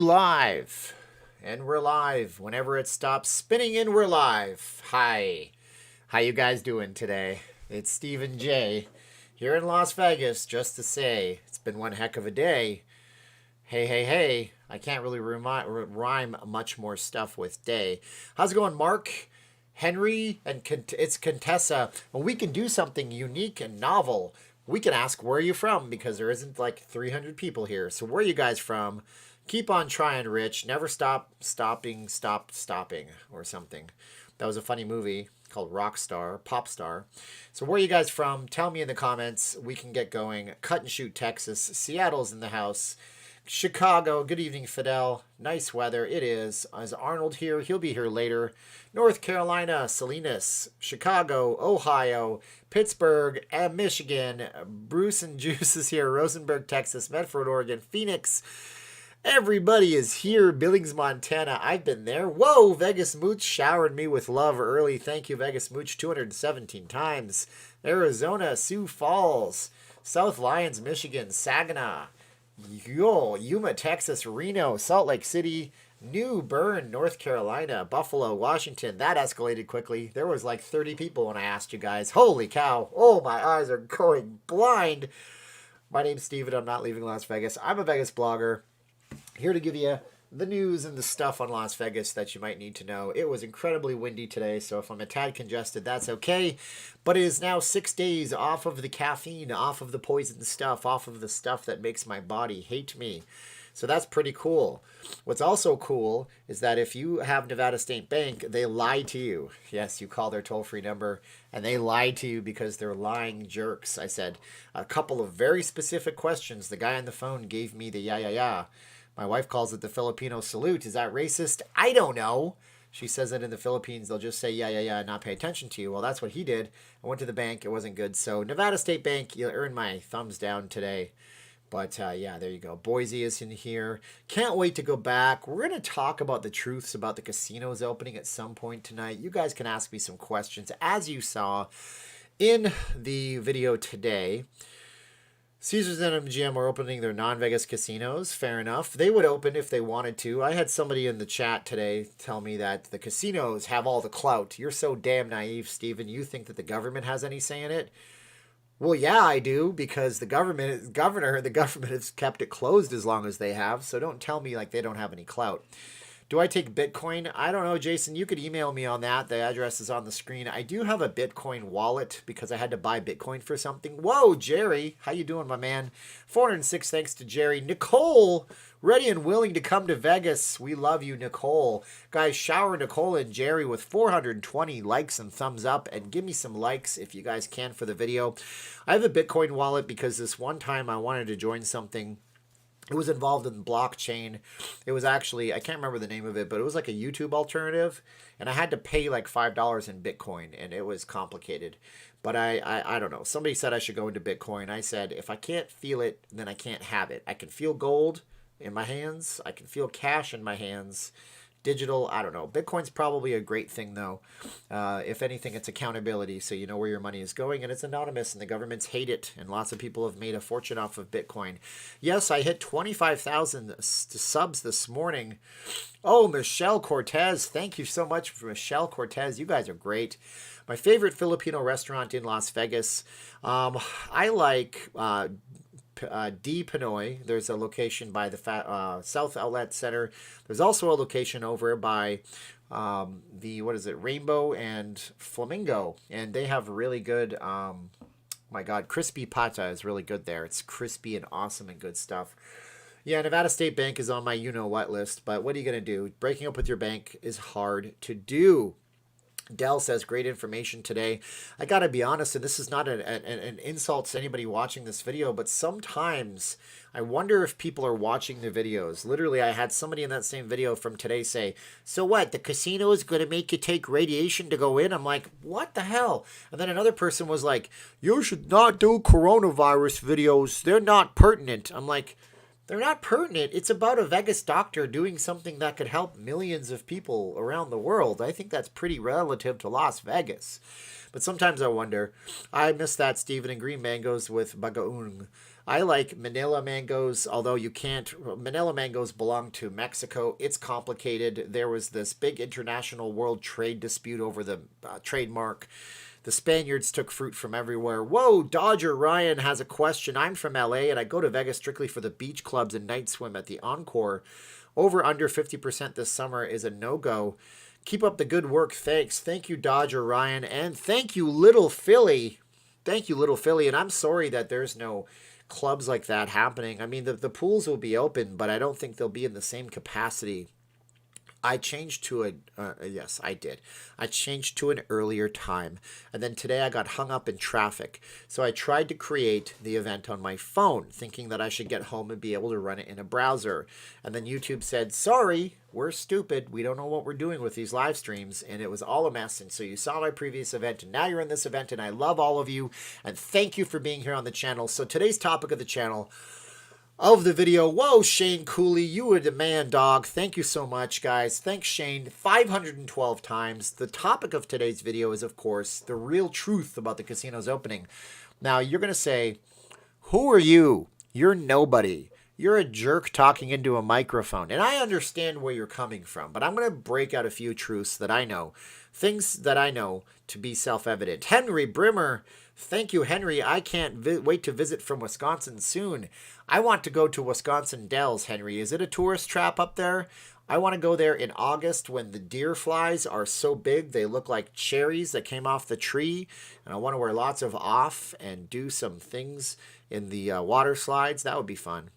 Live. And we're live. Whenever it stops spinning and we're live. Hi. How you guys doing today? It's Stephen J. here in Las Vegas just to say it's been one heck of a day. Hey, hey, hey. I can't really rhyme much more stuff with day. How's it going, Mark? Henry and it's Contessa. Well, we can do something unique and novel. We can ask, where are you from? Because there isn't like 300 people here. So where are you guys from? Keep on trying, Rich. Never stop stopping or something. That was a funny movie called Rockstar, Pop Star. So where are you guys from? Tell me in the comments. We can get going. Cut and Shoot, Texas. Seattle's in the house. Chicago. Good evening, Fidel. Nice weather. It is. Is Arnold here? He'll be here later. North Carolina, Salinas. Chicago, Ohio. Pittsburgh, and Michigan. Bruce and Juice is here. Rosenberg, Texas. Medford, Oregon. Phoenix. Everybody is here. Billings, Montana. I've been there. Whoa, Vegas Mooch showered me with love early. Thank you, Vegas Mooch, 217 times. Arizona, Sioux Falls. South Lyons, Michigan. Saginaw. Yuma, Texas. Reno. Salt Lake City. New Bern, North Carolina. Buffalo, Washington. That escalated quickly. There was like 30 people when I asked you guys. Holy cow. Oh, my eyes are going blind. My name's Steven. I'm not leaving Las Vegas. I'm a Vegas blogger. Here to give you the news and the stuff on Las Vegas that you might need to know. It was incredibly windy today, so if I'm a tad congested, that's okay. But it is now 6 days off of the caffeine, off of the poison stuff, off of the stuff that makes my body hate me. So that's pretty cool. What's also cool is that if you have Nevada State Bank, they lie to you. Yes, you call their toll-free number, and they lie to you because they're lying jerks. I said a couple of very specific questions. The guy on the phone gave me the yeah. My wife calls it the Filipino salute. Is that racist? I don't know. She says that in the Philippines, they'll just say, yeah, and not pay attention to you. Well, that's what he did. I went to the bank. It wasn't good. So Nevada State Bank, you earned my thumbs down today. But yeah, there you go. Boise is in here. Can't wait to go back. We're going to talk about the truths about the casinos opening at some point tonight. You guys can ask me some questions. As you saw in the video today, Caesars and MGM are opening their non-Vegas casinos. Fair enough. They would open if they wanted to. I had somebody in the chat today tell me that the casinos have all the clout. You're so damn naive, Steven. You think that the government has any say in it? Well, yeah, I do, because the government has kept it closed as long as they have. So don't tell me like they don't have any clout. Do I take Bitcoin? I don't know, Jason. You could email me on that. The address is on the screen. I do have a Bitcoin wallet because I had to buy Bitcoin for something. Whoa, Jerry. How you doing, my man? 406 thanks to Jerry. Nicole, ready and willing to come to Vegas. We love you, Nicole. Guys, shower Nicole and Jerry with 420 likes and thumbs up. And give me some likes if you guys can for the video. I have a Bitcoin wallet because this one time I wanted to join something. It was involved in blockchain. It was actually, I can't remember the name of it, but it was like a YouTube alternative. And I had to pay like $5 in Bitcoin, and it was complicated. But I don't know. Somebody said I should go into Bitcoin. I said, if I can't feel it, then I can't have it. I can feel gold in my hands. I can feel cash in my hands. Digital, I don't know. Bitcoin's probably a great thing, though. If anything, it's accountability, so you know where your money is going, and it's anonymous, and the governments hate it, and lots of people have made a fortune off of Bitcoin. Yes, I hit 25,000 subs this morning. Oh, Michelle Cortez. Thank you so much for Michelle Cortez. You guys are great. My favorite Filipino restaurant in Las Vegas. I like D. Pinoy. There's a location by the South Outlet Center. There's also a location over by Rainbow and Flamingo. And they have really good, my God, crispy pata is really good there. It's crispy and awesome and good stuff. Yeah, Nevada State Bank is on my you-know-what list, but what are you going to do? Breaking up with your bank is hard to do. Dell says, great information today. I got to be honest, and this is not an insult to anybody watching this video, but sometimes I wonder if people are watching the videos. Literally, I had somebody in that same video from today say, so what, the casino is going to make you take radiation to go in? I'm like, what the hell? And then another person was like, you should not do coronavirus videos. They're not pertinent. I'm like, they're not pertinent. It's about a Vegas doctor doing something that could help millions of people around the world. I think that's pretty relative to Las Vegas. But sometimes I wonder. I miss that Stephen and Green Mangoes with Bagaung. I like Manila mangoes, although you can't. Manila mangoes belong to Mexico. It's complicated. There was this big international world trade dispute over the trademark. The Spaniards took fruit from everywhere. Whoa, Dodger Ryan has a question. I'm from LA and I go to Vegas strictly for the beach clubs and night swim at the Encore. Over under 50% this summer is a no-go. Keep up the good work. Thanks. Thank you, Dodger Ryan. And thank you, Little Philly. Thank you, Little Philly. And I'm sorry that there's no clubs like that happening. I mean, the pools will be open, but I don't think they'll be in the same capacity. I changed to yes, I did. I changed to an earlier time. And then today I got hung up in traffic. So I tried to create the event on my phone, thinking that I should get home and be able to run it in a browser. And then YouTube said, sorry, we're stupid. We don't know what we're doing with these live streams. And it was all a mess. And so you saw my previous event and now you're in this event. And I love all of you. And thank you for being here on the channel. So today's topic of the channel of the video. Whoa, Shane Cooley, you were the man, dog. Thank you so much, guys. Thanks, Shane. 512 times. The topic of today's video is, of course, the real truth about the casino's opening. Now, you're going to say, who are you? You're nobody. You're a jerk talking into a microphone. And I understand where you're coming from, but I'm going to break out a few truths that I know. Things that I know to be self-evident. Henry Brimmer, thank you, Henry. I can't wait to visit from Wisconsin soon. I want to go to Wisconsin Dells, Henry. Is it a tourist trap up there? I want to go there in August when the deer flies are so big they look like cherries that came off the tree. And I want to wear lots of off and do some things in the water slides. That would be fun.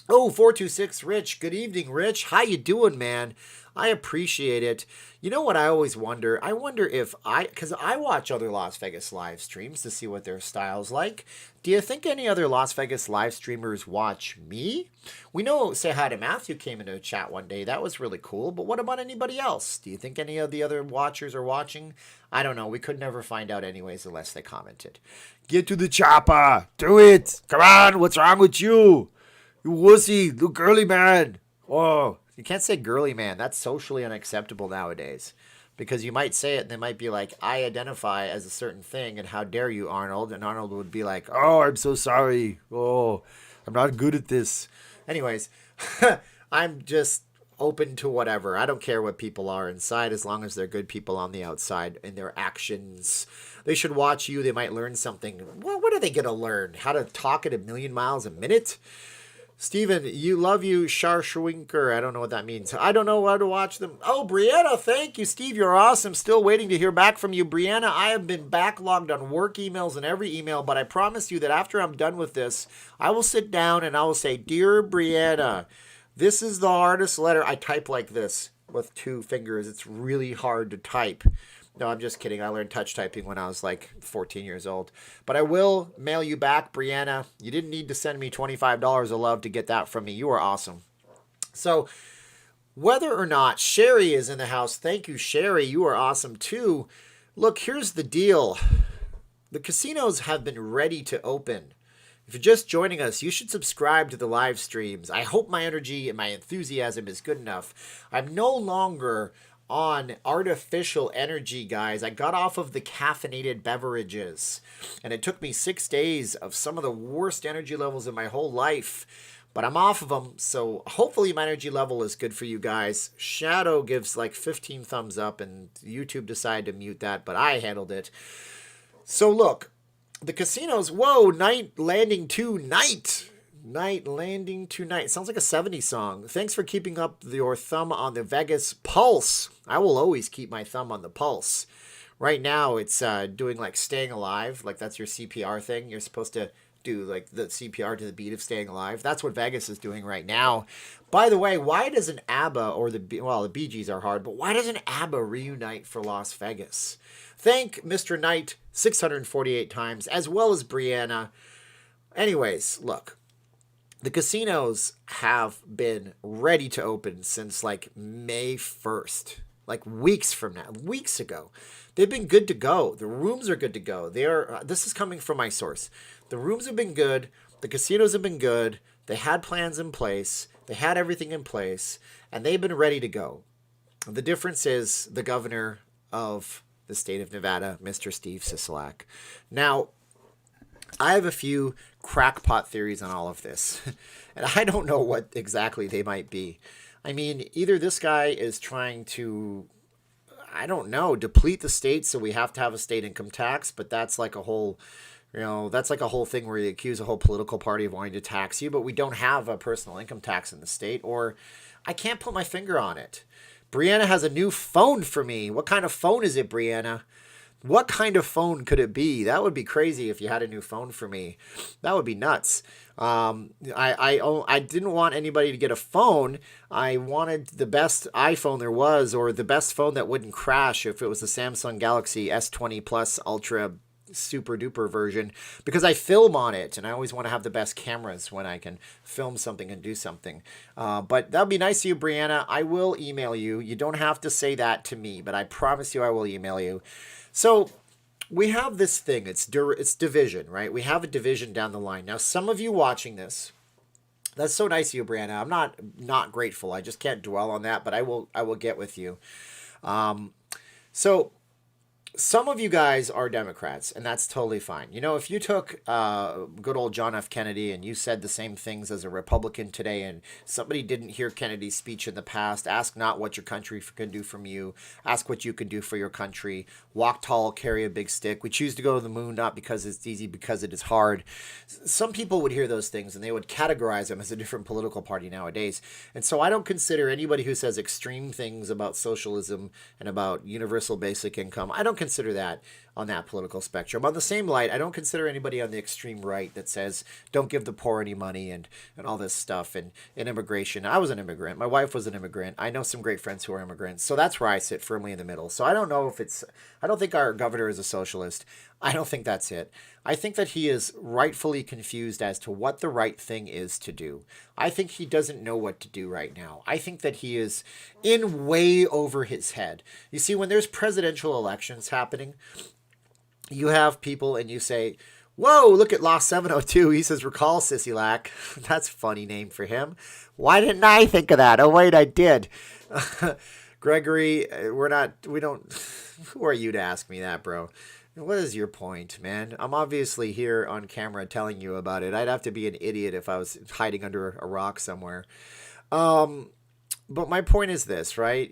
Oh, 426 Rich. Good evening, Rich. How you doing, man? I appreciate it. You know what I always wonder? I wonder if because I watch other Las Vegas live streams to see what their style's like. Do you think any other Las Vegas live streamers watch me? We know Say Hi to Matthew came into a chat one day. That was really cool. But what about anybody else? Do you think any of the other watchers are watching? I don't know. We could never find out anyways unless they commented. Get to the chopper. Do it. Come on. What's wrong with you? You wussy. Look girly, man. Oh. You can't say girly man. That's socially unacceptable nowadays. Because you might say it and they might be like, I identify as a certain thing and how dare you, Arnold? And Arnold would be like, oh, I'm so sorry. Oh, I'm not good at this. Anyways, I'm just open to whatever. I don't care what people are inside as long as they're good people on the outside in their actions. They should watch you. They might learn something. Well, what are they going to learn? How to talk at 1,000,000 miles a minute? Steven, you love you, Sharshwinker. I don't know what that means. I don't know how to watch them. Oh, Brianna, thank you, Steve. You're awesome. Still waiting to hear back from you. Brianna, I have been backlogged on work emails and every email, but I promise you that after I'm done with this, I will sit down and I will say, Dear Brianna, this is the hardest letter. I type like this with 2 fingers. It's really hard to type. No, I'm just kidding. I learned touch typing when I was like 14 years old. But I will mail you back, Brianna. You didn't need to send me $25 of love to get that from me. You are awesome. So whether or not Sherry is in the house, thank you, Sherry. You are awesome too. Look, here's the deal. The casinos have been ready to open. If you're just joining us, you should subscribe to the live streams. I hope my energy and my enthusiasm is good enough. I'm no longer on artificial energy, guys. I got off of the caffeinated beverages, and it took me 6 days of some of the worst energy levels in my whole life, but I'm off of them, so hopefully my energy level is good for you guys. Shadow gives like 15 thumbs up, and YouTube decided to mute that, but I handled it. So look, the casinos, whoa, Night Landing 2, Night Landing Tonight. Sounds like a 70s song. Thanks for keeping up your thumb on the Vegas pulse. I will always keep my thumb on the pulse. Right now, it's doing like Staying Alive. Like that's your CPR thing. You're supposed to do like the CPR to the beat of Staying Alive. That's what Vegas is doing right now. By the way, why doesn't ABBA or the Bee Gees are hard, but why doesn't ABBA reunite for Las Vegas? Thank Mr. Knight 648 times, as well as Brianna. Anyways, look. The casinos have been ready to open since like May 1st, like weeks ago. They've been good to go. The rooms are good to go. This is coming from my source. The rooms have been good. The casinos have been good. They had plans in place. They had everything in place, and they've been ready to go. The difference is the governor of the state of Nevada, Mr. Steve Sisolak. Now, I have a few crackpot theories on all of this, and I don't know what exactly they might be. I mean, either this guy is trying to, I don't know, deplete the state so we have to have a state income tax, but that's like a whole, that's like a whole thing where you accuse a whole political party of wanting to tax you, but we don't have a personal income tax in the state, or I can't put my finger on it. Brianna has a new phone for me. What kind of phone is it, Brianna? What kind of phone could it be? That would be crazy if you had a new phone for me. That would be nuts. I didn't want anybody to get a phone. I wanted the best iPhone there was, or the best phone that wouldn't crash if it was the Samsung Galaxy S20 Plus Ultra super duper version, because I film on it and I always want to have the best cameras when I can film something and do something. But that would be nice of you, Brianna. I will email you. You don't have to say that to me, but I promise you I will email you. So we have this thing. It's division, right? We have a division down the line. Now, some of you watching this, that's so nice of you, Brianna. I'm not grateful. I just can't dwell on that, but I will get with you. So some of you guys are Democrats, and that's totally fine. You know, if you took good old John F. Kennedy and you said the same things as a Republican today, and somebody didn't hear Kennedy's speech in the past, ask not what your country can do from you, ask what you can do for your country. Walk tall, carry a big stick. We choose to go to the moon not because it's easy, because it is hard. Some people would hear those things, and they would categorize them as a different political party nowadays. And so I don't consider anybody who says extreme things about socialism and about universal basic income, I don't consider that on that political spectrum. On the same light, I don't consider anybody on the extreme right that says don't give the poor any money and all this stuff and immigration. I was an immigrant. My wife was an immigrant. I know some great friends who are immigrants. So that's where I sit firmly in the middle. So I don't know if I don't think our governor is a socialist. I don't think that's it. I think that he is rightfully confused as to what the right thing is to do. I think he doesn't know what to do right now. I think that he is in way over his head. You see, when there's presidential elections happening, you have people and you say, whoa, look at Law 702. He says, recall Sissy-Lack. That's a funny name for him. Why didn't I think of that? Oh, wait, I did. Gregory, we don't, who are you to ask me that, bro? What is your point, man? I'm obviously here on camera telling you about it. I'd have to be an idiot if I was hiding under a rock somewhere. But my point is this, right?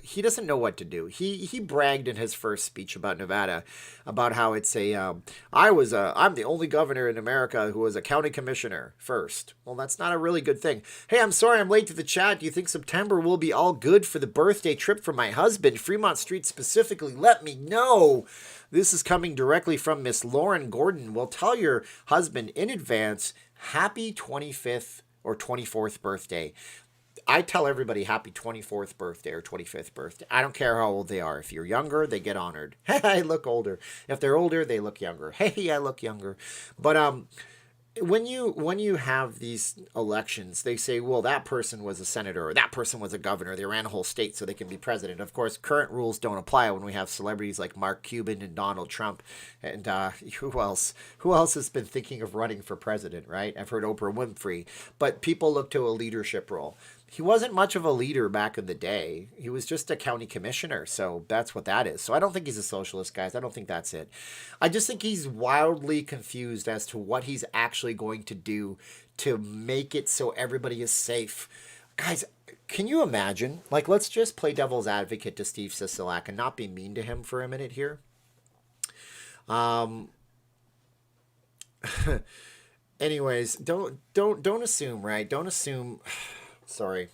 He doesn't know what to do. He bragged in his first speech about Nevada about how it's I'm the only governor in America who was a county commissioner first. Well, that's not a really good thing. Hey, I'm sorry I'm late to the chat. Do you think September will be all good for the birthday trip for my husband? Fremont Street specifically, let me know. This is coming directly from Miss Lauren Gordon. Well, tell your husband in advance, happy 25th or 24th birthday. I tell everybody happy 24th birthday or 25th birthday. I don't care how old they are. If you're younger, they get honored. Hey, I look older. If they're older, they look younger. Hey, I look younger. But when you have these elections, they say, well, that person was a senator or that person was a governor. They ran a whole state so they can be president. Of course, current rules don't apply when we have celebrities like Mark Cuban and Donald Trump. And who else? Who else has been thinking of running for president, right? I've heard Oprah Winfrey. But people look to a leadership role. He wasn't much of a leader back in the day. He was just a county commissioner. So that's what that is. So I don't think he's a socialist, guys. I don't think that's it. I just think he's wildly confused as to what he's actually going to do to make it so everybody is safe. Guys, can you imagine? Like, let's just play devil's advocate to Steve Sisolak and not be mean to him for a minute here. Anyways, don't assume, right? Don't assume. Sorry.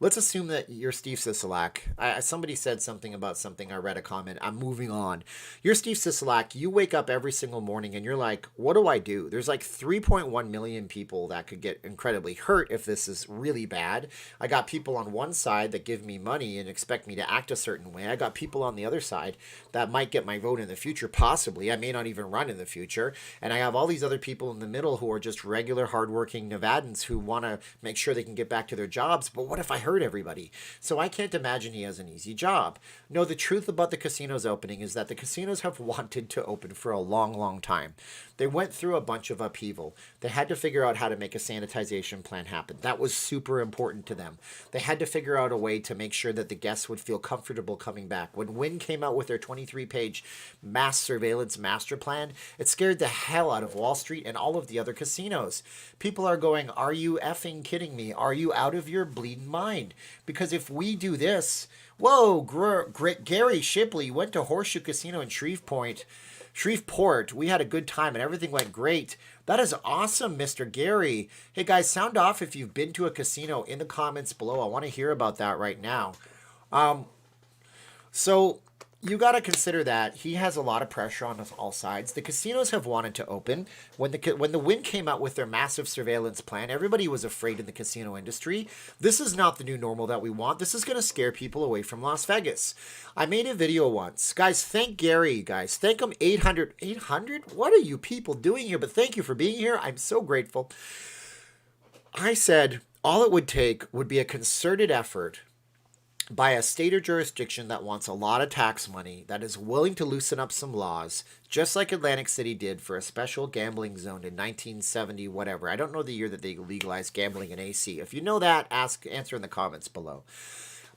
Let's assume that you're Steve Sisolak. Somebody said something about something. I read a comment. I'm moving on. You're Steve Sisolak. You wake up every single morning and you're like, what do I do? There's like 3.1 million people that could get incredibly hurt if this is really bad. I got people on one side that give me money and expect me to act a certain way. I got people on the other side that might get my vote in the future, possibly. I may not even run in the future. And I have all these other people in the middle who are just regular, hardworking Nevadans who want to make sure they can get back to their jobs. But what if I hurt everybody? So I can't imagine he has an easy job. No, the truth about the casinos opening is that the casinos have wanted to open for a long, long time. They went through a bunch of upheaval. They had to figure out how to make a sanitization plan happen. That was super important to them. They had to figure out a way to make sure that the guests would feel comfortable coming back. When Wynn came out with their 23-page mass surveillance master plan, it scared the hell out of Wall Street and all of the other casinos. People are going, are you effing kidding me? Are you out of your bleeding mind? Because if we do this, whoa, great Gary Shipley went to Horseshoe Casino in Shreveport. We had a good time and everything went great. That is awesome, Mr. Gary. Hey guys, sound off if you've been to a casino in the comments below. I want to hear about that right now. So you got to consider that he has a lot of pressure on all sides. The casinos have wanted to open. When the Wynn came out with their massive surveillance plan, everybody was afraid in the casino industry. This is not the new normal that we want. This is going to scare people away from Las Vegas. I made a video once. Guys, thank Gary, guys. Thank him 800. 800? What are you people doing here? But thank you for being here. I'm so grateful. I said all it would take would be a concerted effort by a state or jurisdiction that wants a lot of tax money, that is willing to loosen up some laws, just like Atlantic City did for a special gambling zone in 1970, whatever. I don't know the year that they legalized gambling in AC. If you know that, answer in the comments below.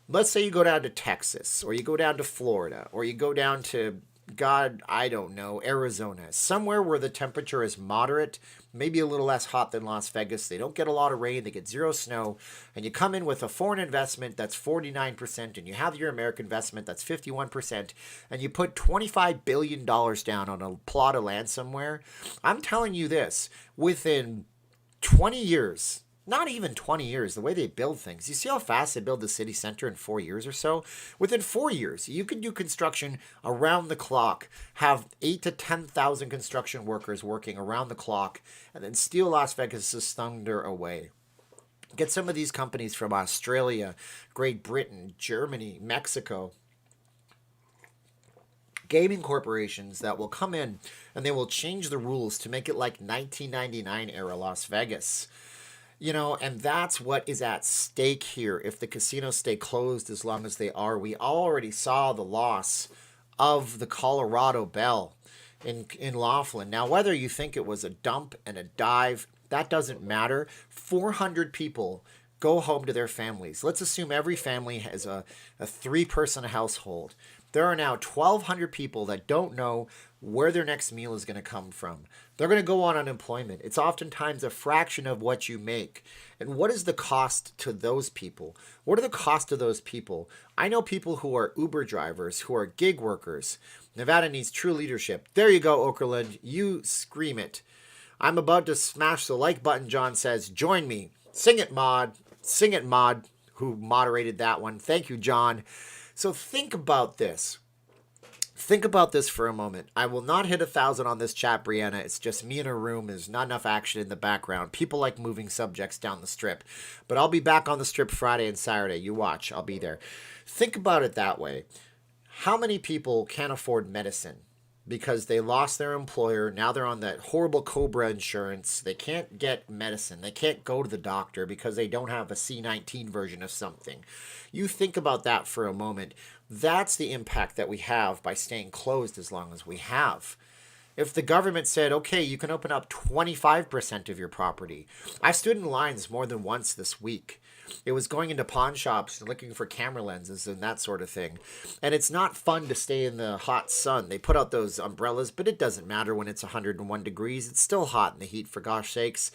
Let's say you go down to Texas, or you go down to Florida, or you go down to, God, I don't know, Arizona, somewhere where the temperature is moderate, maybe a little less hot than Las Vegas. They don't get a lot of rain, they get zero snow, and you come in with a foreign investment that's 49%, and you have your American investment that's 51%, and you put $25 billion down on a plot of land somewhere. I'm telling you this, within 20 years, not even 20 years, the way they build things. You see how fast they build the city center in 4 years or so? Within 4 years, you can do construction around the clock, have 8 to 10,000 construction workers working around the clock, and then steal Las Vegas' thunder away. Get some of these companies from Australia, Great Britain, Germany, Mexico, gaming corporations that will come in and they will change the rules to make it like 1999 era Las Vegas. You know, and that's what is at stake here. If the casinos stay closed as long as they are, we already saw the loss of the Colorado Belle in Laughlin. Now, whether you think it was a dump and a dive, that doesn't matter. 400 people go home to their families. Let's assume every family has a 3-person household. There are now 1,200 people that don't know where their next meal is going to come from. They're going to go on unemployment. It's oftentimes a fraction of what you make. And what is the cost to those people? What are the costs of those people? I know people who are Uber drivers, who are gig workers. Nevada needs true leadership. There you go, Okerlund. You scream it. I'm about to smash the like button, John says. Join me. Sing it, Mod. Sing it, Mod, who moderated that one. Thank you, John. So think about this. Think about this for a moment. I will not hit 1,000 on this chat, Brianna. It's just me in a room. There's not enough action in the background. People like moving subjects down the strip. But I'll be back on the strip Friday and Saturday. You watch. I'll be there. Think about it that way. How many people can't afford medicine because they lost their employer? Now they're on that horrible COBRA insurance. They can't get medicine. They can't go to the doctor because they don't have a C19 version of something. You think about that for a moment. That's the impact that we have by staying closed as long as we have. If the government said, okay, you can open up 25% of your property. I stood in lines more than once this week. It was going into pawn shops and looking for camera lenses and that sort of thing. And it's not fun to stay in the hot sun. They put out those umbrellas, but it doesn't matter when it's 101 degrees. It's still hot in the heat, for gosh sakes.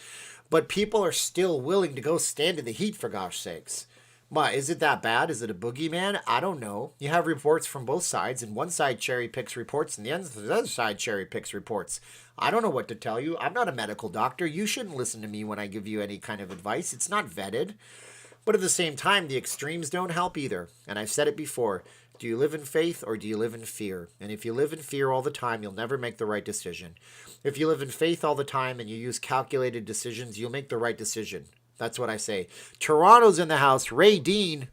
But people are still willing to go stand in the heat, for gosh sakes. But is it that bad? Is it a boogeyman? I don't know. You have reports from both sides, and one side cherry picks reports, and the other side cherry picks reports. I don't know what to tell you. I'm not a medical doctor. You shouldn't listen to me when I give you any kind of advice. It's not vetted. But at the same time, the extremes don't help either. And I've said it before. Do you live in faith or do you live in fear? And if you live in fear all the time, you'll never make the right decision. If you live in faith all the time and you use calculated decisions, you'll make the right decision. That's what I say. Toronto's in the house. Ray Dean.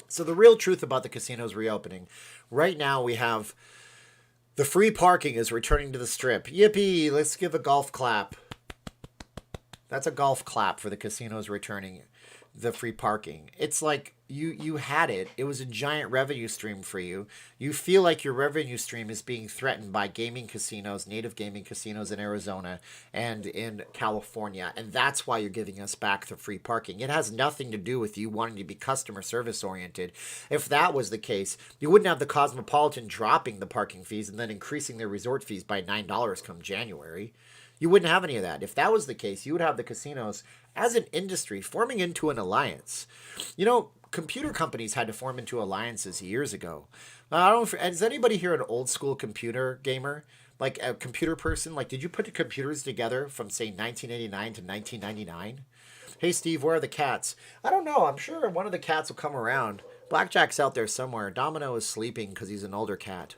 So the real truth about the casinos reopening. Right now we have the free parking is returning to the strip. Yippee. Let's give a golf clap. That's a golf clap for the casinos returning. the free parking. It's like you had it. It was a giant revenue stream for you. You feel like your revenue stream is being threatened by gaming casinos, native gaming casinos in Arizona and in California, and that's why you're giving us back the free parking. It has nothing to do with you wanting to be customer service oriented. If that was the case, you wouldn't have the Cosmopolitan dropping the parking fees and then increasing their resort fees by $9 come January. You wouldn't have any of that. If that was the case, you would have the casinos as an industry forming into an alliance. You know, computer companies had to form into alliances years ago. I don't. Is anybody here an old school computer gamer? Like a computer person? Like, did you put the computers together from, say, 1989 to 1999? Hey, Steve, where are the cats? I don't know. I'm sure one of the cats will come around. Blackjack's out there somewhere. Domino is sleeping because he's an older cat.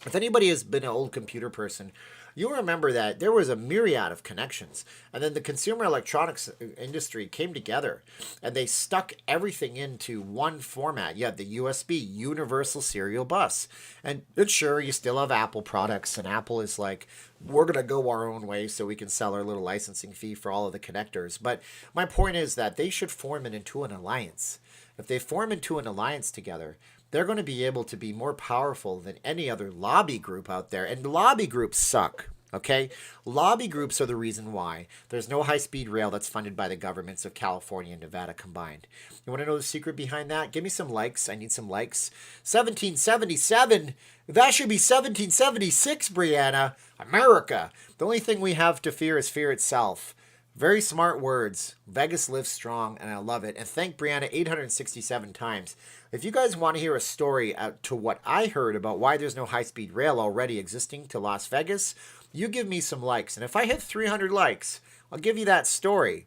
If anybody has been an old computer person, you'll remember that there was a myriad of connections. And then the consumer electronics industry came together and they stuck everything into one format. You had the USB, Universal Serial Bus. And sure, you still have Apple products. And Apple is like, we're going to go our own way so we can sell our little licensing fee for all of the connectors. But my point is that they should form it into an alliance. If they form into an alliance together, they're going to be able to be more powerful than any other lobby group out there. And lobby groups suck, okay? Lobby groups are the reason why there's no high-speed rail that's funded by the governments of California and Nevada combined. You want to know the secret behind that? Give me some likes. I need some likes. 1777. That should be 1776, Brianna. America. The only thing we have to fear is fear itself. Very smart words. Vegas lives strong, and I love it. And thank Brianna 867 times. If you guys want to hear a story to what I heard about why there's no high-speed rail already existing to Las Vegas, you give me some likes. And if I hit 300 likes, I'll give you that story.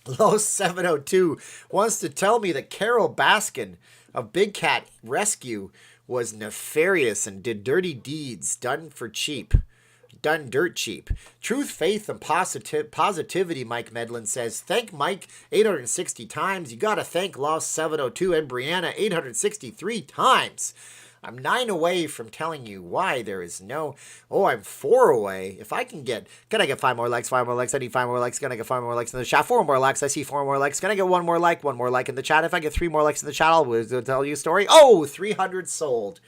Low702 wants to tell me that Carol Baskin of Big Cat Rescue was nefarious and did dirty deeds done for cheap. Done dirt cheap. Truth, faith, and positivity, Mike Medlin says. Thank Mike 860 times. You got to thank Lost 702 and Brianna 863 times. I'm 9 away from telling you why there is no... Oh, I'm 4 away. If I can I get 5 more likes, 5 more likes. I need 5 more likes. Can I get 5 more likes in the chat? 4 more likes. I see 4 more likes. Can I get 1 more like? 1 more like in the chat. If I get 3 more likes in the chat, I'll tell you a story. Oh, 300 sold.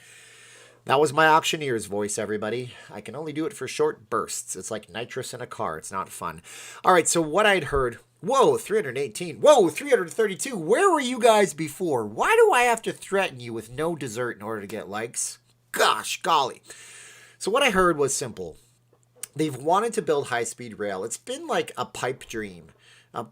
That was my auctioneer's voice, everybody. I can only do it for short bursts. It's like nitrous in a car. It's not fun. All right, so what I'd heard... Whoa, 318. Whoa, 332. Where were you guys before? Why do I have to threaten you with no dessert in order to get likes? Gosh, golly. So what I heard was simple. They've wanted to build high-speed rail. It's been like a pipe dream.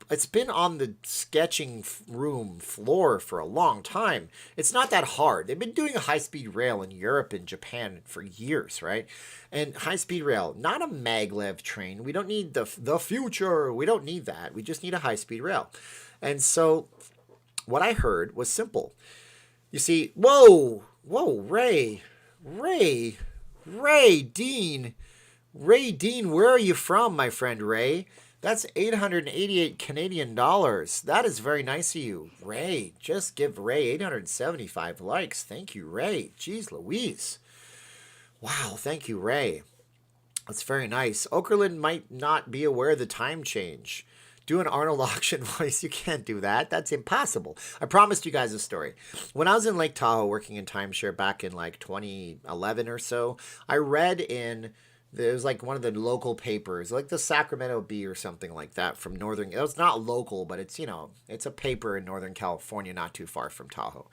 It's been on the sketching room floor for a long time. It's not that hard. They've been doing a high-speed rail in Europe and Japan for years, right? And high-speed rail, not a maglev train. We don't need the future. We don't need that. We just need a high-speed rail. And so what I heard was simple. You see, whoa, Ray, Dean, where are you from, my friend Ray? That's 888 Canadian dollars. That is very nice of you. Ray, just give Ray 875 likes. Thank you, Ray. Jeez Louise. Wow, thank you, Ray. That's very nice. Okerlund might not be aware of the time change. Do an Arnold auction voice. You can't do that. That's impossible. I promised you guys a story. When I was in Lake Tahoe working in timeshare back in like 2011 or so, I read in... It was like one of the local papers, like the Sacramento Bee or something like that from Northern. It was not local, but it's, it's a paper in Northern California, not too far from Tahoe.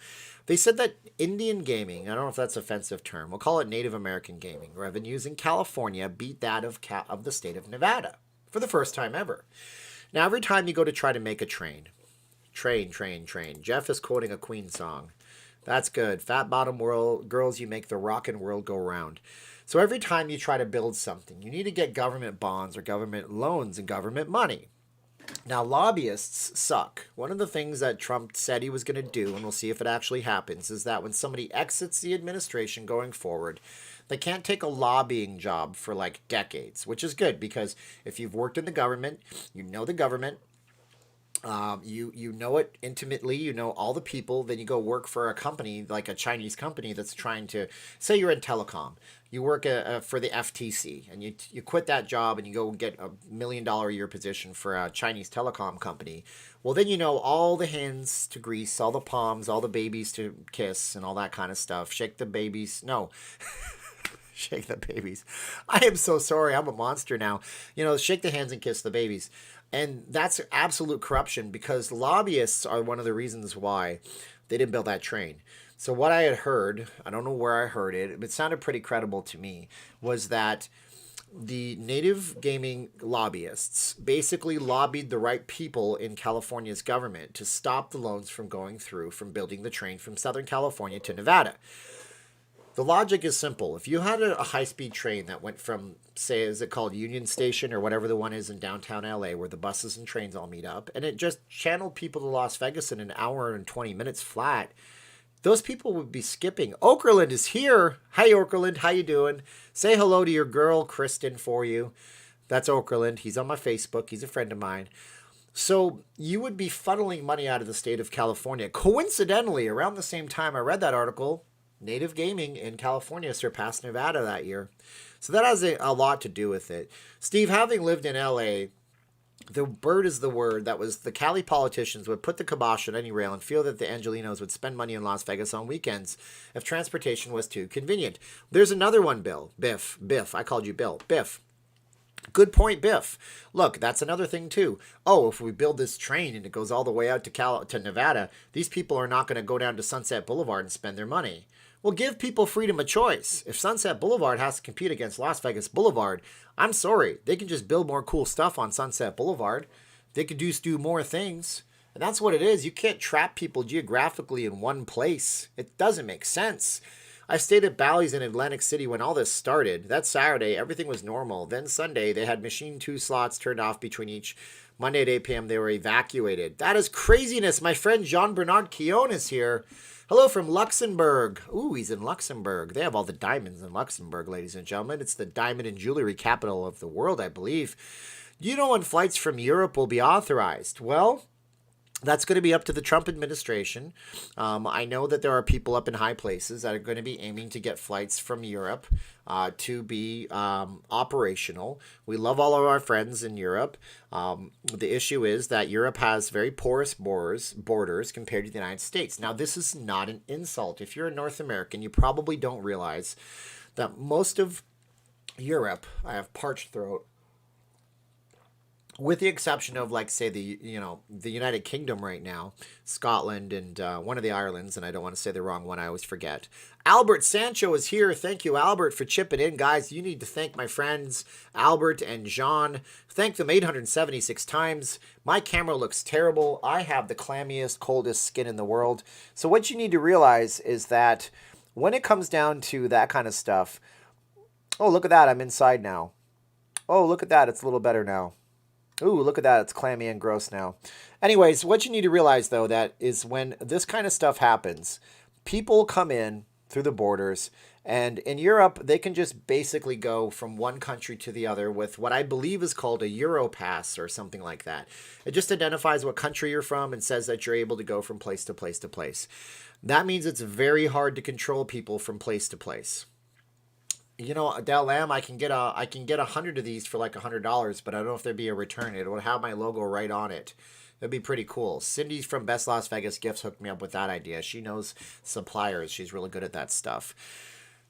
They said that Indian gaming, I don't know if that's an offensive term, we'll call it Native American gaming, revenues in California beat that of the state of Nevada for the first time ever. Now, every time you go to try to make a train. Jeff is quoting a Queen song. That's good. Fat bottom girls, you make the rockin' world go round. So every time you try to build something, you need to get government bonds or government loans and government money. Now, lobbyists suck. One of the things that Trump said he was going to do, and we'll see if it actually happens, is that when somebody exits the administration going forward, they can't take a lobbying job for like decades, which is good because if you've worked in the government, you know the government. You know it intimately. You know all the people. Then you go work for a company like a Chinese company that's trying to say you're in telecom. You work for the FTC, and you quit that job and you go get $1 million a year position for a Chinese telecom company. Well, then you know all the hands to grease, all the palms, all the babies to kiss, and all that kind of stuff. Shake the babies. No, shake the babies. I am so sorry. I'm a monster now. You know, shake the hands and kiss the babies. And that's absolute corruption because lobbyists are one of the reasons why they didn't build that train. So what I had heard, I don't know where I heard it, it sounded pretty credible to me, was that the native gaming lobbyists basically lobbied the right people in California's government to stop the loans from going through from building the train from Southern California to Nevada. The logic is simple. If you had a high-speed train that went from, say, is it called Union Station or whatever the one is in downtown LA where the buses and trains all meet up, and it just channeled people to Las Vegas in an hour and 20 minutes flat, those people would be skipping. Okerlund is here. Hi, Okerlund. How you doing? Say hello to your girl, Kristen, for you. That's Okerlund. He's on my Facebook. He's a friend of mine. So you would be funneling money out of the state of California. Coincidentally, around the same time I read that article, native gaming in California surpassed Nevada that year. So that has a lot to do with it. Steve, having lived in LA, the bird is the word that was the Cali politicians would put the kibosh on any rail and feel that the Angelinos would spend money in Las Vegas on weekends if transportation was too convenient. There's another one, Bill. Biff. I called you Bill. Biff. Good point, Biff. Look, that's another thing too. Oh, if we build this train and it goes all the way out to Nevada, these people are not going to go down to Sunset Boulevard and spend their money. Well, give people freedom of choice. If Sunset Boulevard has to compete against Las Vegas Boulevard, I'm sorry. They can just build more cool stuff on Sunset Boulevard. They could just do more things. And that's what it is. You can't trap people geographically in one place. It doesn't make sense. I stayed at Bally's in Atlantic City when all this started. That Saturday, everything was normal. Then Sunday, they had machine 2 slots turned off between each. Monday at 8 p.m., they were evacuated. That is craziness. My friend Jean-Bernard Quillon is here. Hello from Luxembourg. Ooh, he's in Luxembourg. They have all the diamonds in Luxembourg, ladies and gentlemen. It's the diamond and jewelry capital of the world, I believe. Do you know when flights from Europe will be authorized? Well, that's going to be up to the Trump administration. I know that there are people up in high places that are going to be aiming to get flights from Europe to be operational. We love all of our friends in Europe. The issue is that Europe has very porous borders compared to the United States. Now, this is not an insult. If you're a North American, you probably don't realize that most of Europe, I have parched throat, with the exception of, like, say, the United Kingdom right now, Scotland and one of the Irelands, and I don't want to say the wrong one, I always forget. Albert Sancho is here. Thank you, Albert, for chipping in. Guys, you need to thank my friends Albert and Jean. Thank them 876 times. My camera looks terrible. I have the clammiest, coldest skin in the world. So what you need to realize is that when it comes down to that kind of stuff, oh, look at that, I'm inside now. Oh, look at that, it's a little better now. Ooh, look at that. It's clammy and gross now. Anyways, what you need to realize, though, that is when this kind of stuff happens, people come in through the borders, and in Europe, they can just basically go from one country to the other with what I believe is called a Euro pass or something like that. It just identifies what country you're from and says that you're able to go from place to place to place. That means it's very hard to control people from place to place. You know, Del Lamb, I can get 100 of these for like $100, but I don't know if there'd be a return. It would have my logo right on it. That'd be pretty cool. Cindy from Best Las Vegas Gifts hooked me up with that idea. She knows suppliers. She's really good at that stuff.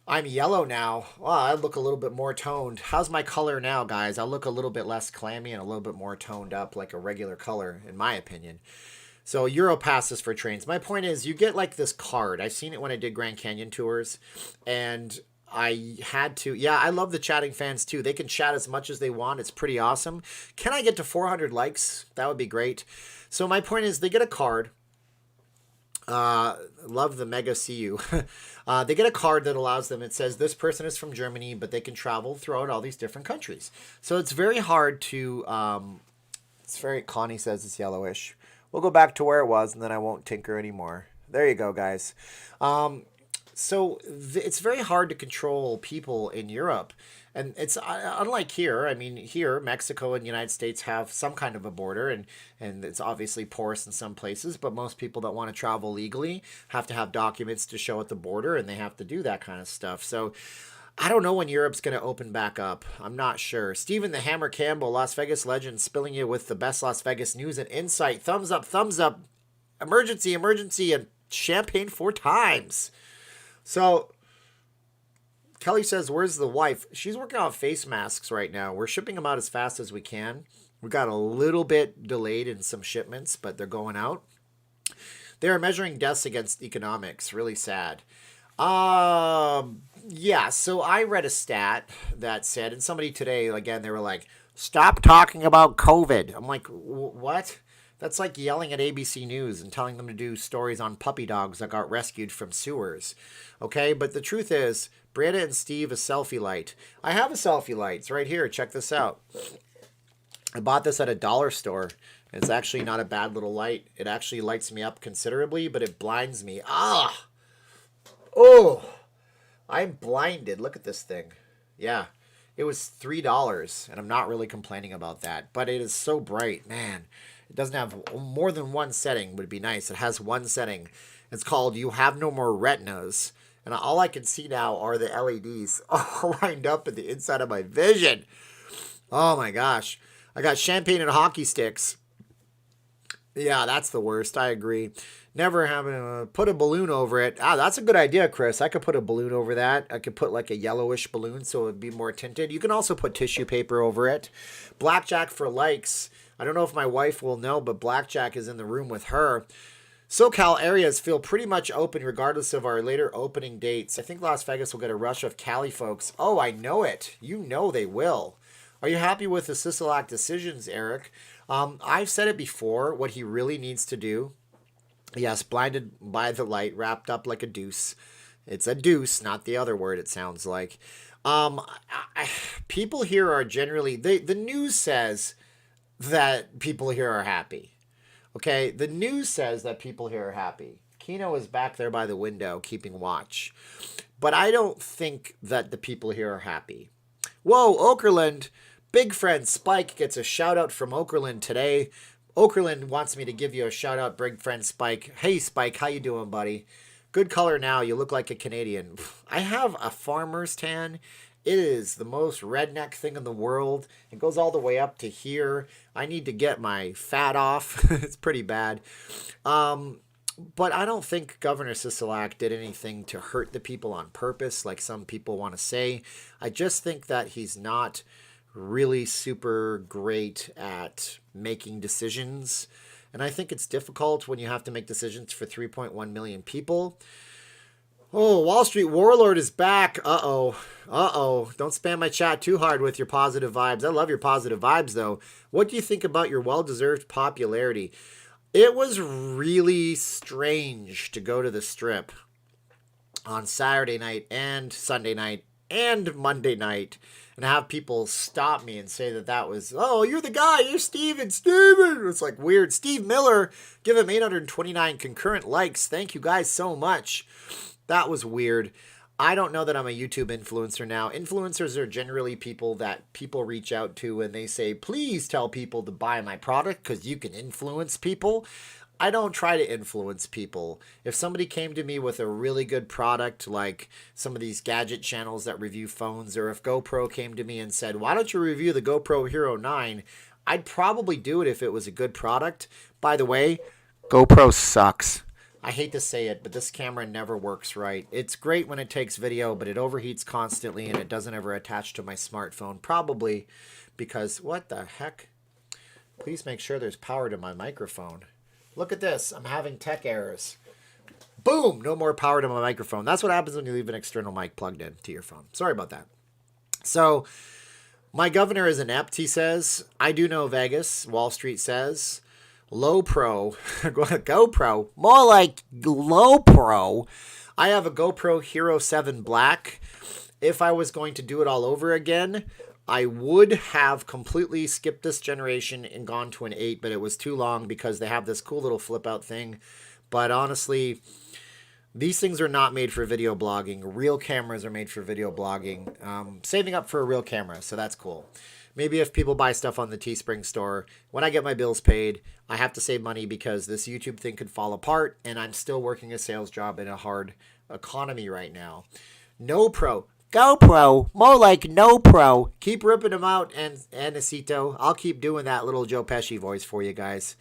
I'm yellow now. Wow, I look a little bit more toned. How's my color now, guys? I look a little bit less clammy and a little bit more toned up, like a regular color, in my opinion. So Euro passes for trains. My point is, you get like this card. I've seen it when I did Grand Canyon tours, and I had to. Yeah, I love the chatting fans too. They can chat as much as they want. It's pretty awesome. Can I get to 400 likes? That would be great. So my point is, they get a card. Love the mega CU. They get a card that allows them. It says this person is from Germany, but they can travel throughout all these different countries. So it's very hard to. Connie says it's yellowish. We'll go back to where it was, and then I won't tinker anymore. There you go, guys. So it's very hard to control people in Europe. And it's unlike here. I mean, here, Mexico and the United States have some kind of a border, and it's obviously porous in some places, but most people that want to travel legally have to have documents to show at the border, and they have to do that kind of stuff. So I don't know when Europe's going to open back up. I'm not sure. Stephen the Hammer Campbell, Las Vegas legend, spilling you with the best Las Vegas news and insight. Thumbs up, thumbs up. Emergency, emergency, and champagne 4 times. So Kelly says, where's the wife? She's working on face masks right now. We're shipping them out as fast as we can. We got a little bit delayed in some shipments, but they're going out. They are measuring deaths against economics. Really sad. Yeah, so I read a stat that said, and somebody today, again, they were like, stop talking about COVID. I'm like, what? That's like yelling at ABC News and telling them to do stories on puppy dogs that got rescued from sewers. Okay, but the truth is, Brianna and Steve, a selfie light. I have a selfie light. It's right here. Check this out. I bought this at a dollar store. It's actually not a bad little light. It actually lights me up considerably, but it blinds me. Ah! Oh! I'm blinded. Look at this thing. Yeah. It was $3, and I'm not really complaining about that. But it is so bright. Man, it doesn't have more than one setting. Would be nice. It has one setting. It's called You Have No More Retinas. And all I can see now are the LEDs all lined up in the inside of my vision. Oh my gosh. I got champagne and hockey sticks. Yeah, that's the worst. I agree. Never having to put a balloon over it. Ah, that's a good idea, Chris. I could put a balloon over that. I could put like a yellowish balloon so it would be more tinted. You can also put tissue paper over it. Blackjack for likes. I don't know if my wife will know, but Blackjack is in the room with her. SoCal areas feel pretty much open regardless of our later opening dates. I think Las Vegas will get a rush of Cali folks. Oh, I know it. You know they will. Are you happy with the Sisolak decisions, Eric? I've said it before, what he really needs to do. Yes, blinded by the light, wrapped up like a deuce. It's a deuce, not the other word it sounds like. People here are generally, the news says that people here are happy. Okay, the news says that people here are happy. Keno is back there by the window keeping watch. But I don't think that the people here are happy. Whoa, Okerlund. Big friend Spike gets a shout out from Okerlund today. Okerlund wants me to give you a shout out, big friend Spike. Hey Spike, how you doing, buddy? Good color now. You look like a Canadian. I have a farmer's tan. It is the most redneck thing in the world. It goes all the way up to here. I need to get my fat off. It's pretty bad. But I don't think Governor Sisolak did anything to hurt the people on purpose, like some people want to say. I just think that he's not really super great at making decisions. And I think it's difficult when you have to make decisions for 3.1 million people. Oh, Wall Street Warlord is back. Uh-oh. Uh-oh. Don't spam my chat too hard with your positive vibes. I love your positive vibes, though. What do you think about your well-deserved popularity? It was really strange to go to the Strip on Saturday night and Sunday night and Monday night and have people stop me and say that was, oh, you're the guy, you're Steven. It's like weird. Steve Miller, give him 829 concurrent likes. Thank you guys so much. That was weird. I don't know that I'm a YouTube influencer now. Influencers are generally people that people reach out to and they say, please tell people to buy my product because you can influence people. I don't try to influence people. If somebody came to me with a really good product, like some of these gadget channels that review phones, or if GoPro came to me and said, why don't you review the GoPro Hero 9? I'd probably do it if it was a good product. By the way, GoPro sucks. I hate to say it, but this camera never works right. It's great when it takes video, but it overheats constantly and it doesn't ever attach to my smartphone. Probably because, what the heck? Please make sure there's power to my microphone. Look at this. I'm having tech errors. Boom! No more power to my microphone. That's what happens when you leave an external mic plugged in to your phone. Sorry about that. So, my governor is inept, he says. I do know Vegas. Wall Street says. Low pro. GoPro. More like low pro. I have a GoPro Hero 7 Black. If I was going to do it all over again, I would have completely skipped this generation and gone to an 8, but it was too long because they have this cool little flip out thing. But honestly, These things are not made for video blogging. Real cameras are made for video blogging. Saving up for a real camera, so that's cool. Maybe if people buy stuff on the Teespring store, when I get my bills paid, I have to save money because this YouTube thing could fall apart, and I'm still working a sales job in a hard economy right now. No Pro. GoPro. More like no Pro. Keep ripping them out, and Anacito. I'll keep doing that little Joe Pesci voice for you guys.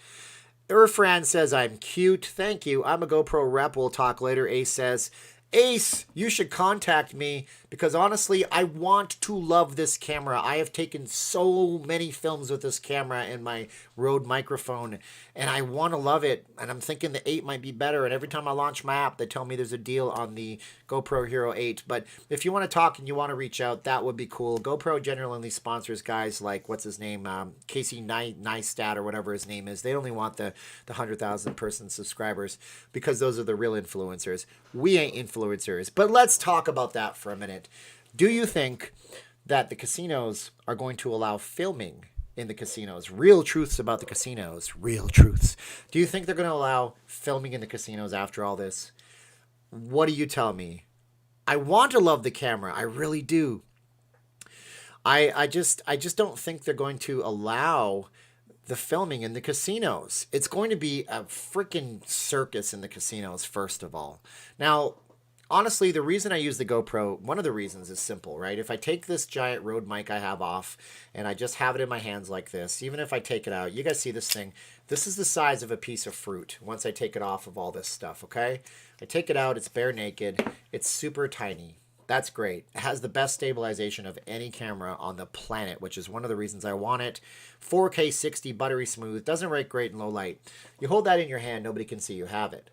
Irfran says, I'm cute. Thank you. I'm a GoPro rep. We'll talk later. Ace says, Ace, you should contact me because honestly, I want to love this camera. I have taken so many films with this camera and my Rode microphone, and I want to love it. And I'm thinking the 8 might be better. And every time I launch my app, they tell me there's a deal on the GoPro Hero 8. But if you want to talk and you want to reach out, that would be cool. GoPro generally sponsors guys like, what's his name, Casey Neistat or whatever his name is. They only want the 100,000 person subscribers because those are the real influencers. We ain't influencers. But let's talk about that for a minute. Do you think that the casinos are going to allow filming in the casinos? Real truths about the casinos. Real truths. Do you think they're going to allow filming in the casinos after all this? What do you tell me? I want to love the camera. I really do. I just don't think they're going to allow the filming in the casinos. It's going to be a freaking circus in the casinos, first of all. Now, honestly, the reason I use the GoPro, one of the reasons is simple, right? If I take this giant Rode mic I have off and I just have it in my hands like this, even if I take it out, you guys see this thing? This is the size of a piece of fruit once I take it off of all this stuff, okay? I take it out, it's bare naked, it's super tiny. That's great. It has the best stabilization of any camera on the planet, which is one of the reasons I want it. 4K 60, buttery smooth, doesn't rate great in low light. You hold that in your hand, nobody can see you have it.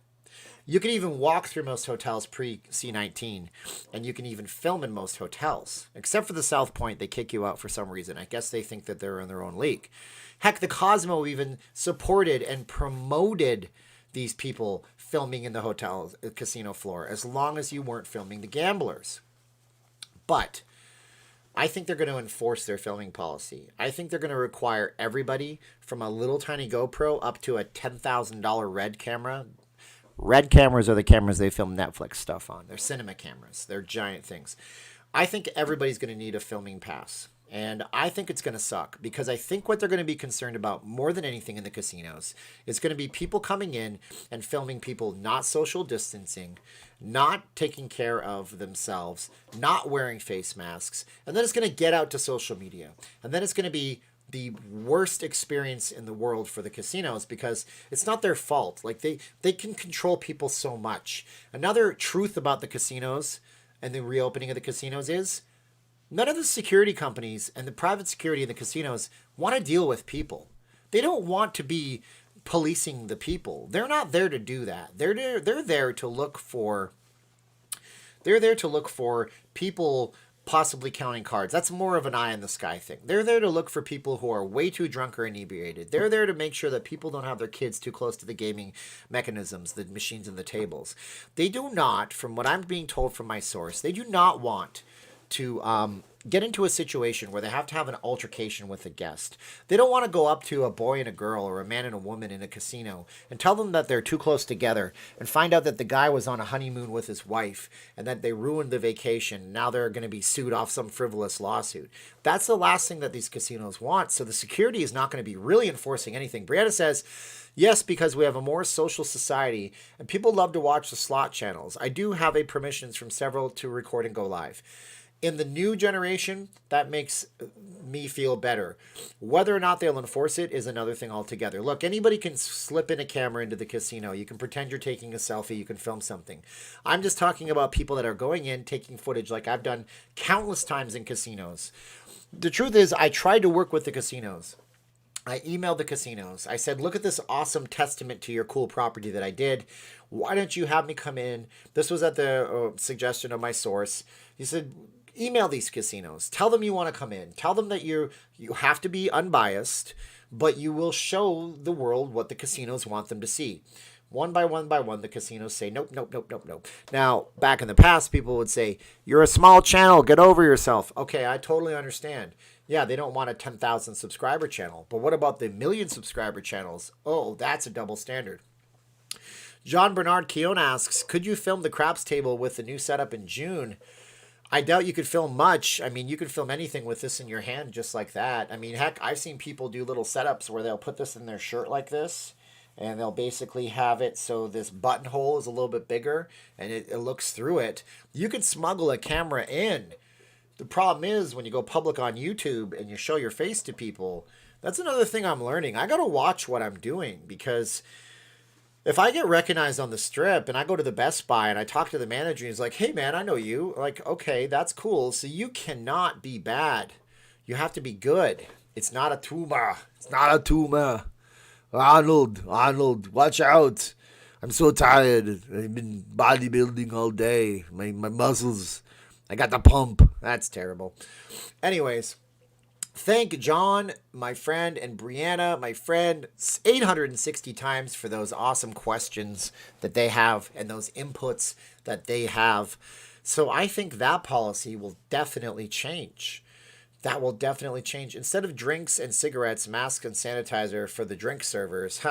You can even walk through most hotels pre-C19, and you can even film in most hotels. Except for the South Point, they kick you out for some reason. I guess they think that they're in their own league. Heck, the Cosmo even supported and promoted these people filming in the hotel casino floor, as long as you weren't filming the gamblers. But I think they're going to enforce their filming policy. I think they're going to require everybody from a little tiny GoPro up to a $10,000 Red camera. Red cameras are the cameras they film Netflix stuff on. They're cinema cameras. They're giant things. I think everybody's going to need a filming pass. And I think it's going to suck because I think what they're going to be concerned about more than anything in the casinos is going to be people coming in and filming people not social distancing, not taking care of themselves, not wearing face masks. And then it's going to get out to social media. And then it's going to be the worst experience in the world for the casinos because it's not their fault. Like they can control people so much. Another truth about the casinos and the reopening of the casinos is none of the security companies and the private security in the casinos want to deal with people. They don't want to be policing the people. They're not there to do that. They're there to look for people possibly counting cards. That's more of an eye in the sky thing. They're there to look for people who are way too drunk or inebriated. They're there to make sure that people don't have their kids too close to the gaming mechanisms, the machines and the tables. They do not, from what I'm being told from my source, they do not want to get into a situation where they have to have an altercation with a guest. They don't want to go up to a boy and a girl or a man and a woman in a casino and tell them that they're too close together and find out that the guy was on a honeymoon with his wife and that they ruined the vacation. Now they're going to be sued off some frivolous lawsuit. That's the last thing that these casinos want. So the security is not going to be really enforcing anything. Brianna says, yes, because we have a more social society and people love to watch the slot channels. I do have a permissions from several to record and go live. In the new generation, that makes me feel better. Whether or not they'll enforce it is another thing altogether. Look, anybody can slip in a camera into the casino. You can pretend you're taking a selfie. You can film something. I'm just talking about people that are going in, taking footage like I've done countless times in casinos. The truth is, I tried to work with the casinos. I emailed the casinos. I said, look at this awesome testament to your cool property that I did. Why don't you have me come in? This was at the suggestion of my source. He said, email these casinos. Tell them you want to come in. Tell them that you have to be unbiased, but you will show the world what the casinos want them to see. One by one, the casinos say, nope, nope, nope, nope, nope. Now, back in the past, people would say, you're a small channel, get over yourself. Okay, I totally understand. Yeah, they don't want a 10,000 subscriber channel. But what about the million subscriber channels? Oh, that's a double standard. John Bernard Keown asks, could you film the craps table with the new setup in June? I doubt you could film much. I mean, you could film anything with this in your hand just like that. I mean, heck, I've seen people do little setups where they'll put this in their shirt like this, and they'll basically have it so this buttonhole is a little bit bigger, and it looks through it. You could smuggle a camera in. The problem is when you go public on YouTube and you show your face to people, that's another thing I'm learning. I got to watch what I'm doing, because if I get recognized on the strip and I go to the Best Buy and I talk to the manager and he's like, hey man, I know you. Like, okay, that's cool. So you cannot be bad. You have to be good. It's not a tumor. It's not a tumor. Arnold, watch out. I'm so tired. I've been bodybuilding all day. My muscles, I got the pump. That's terrible. Anyways, thank John, my friend, and Brianna, my friend, 860 times for those awesome questions that they have and those inputs that they have. So I think that policy will definitely change. That will definitely change. Instead of drinks and cigarettes, masks and sanitizer for the drink servers,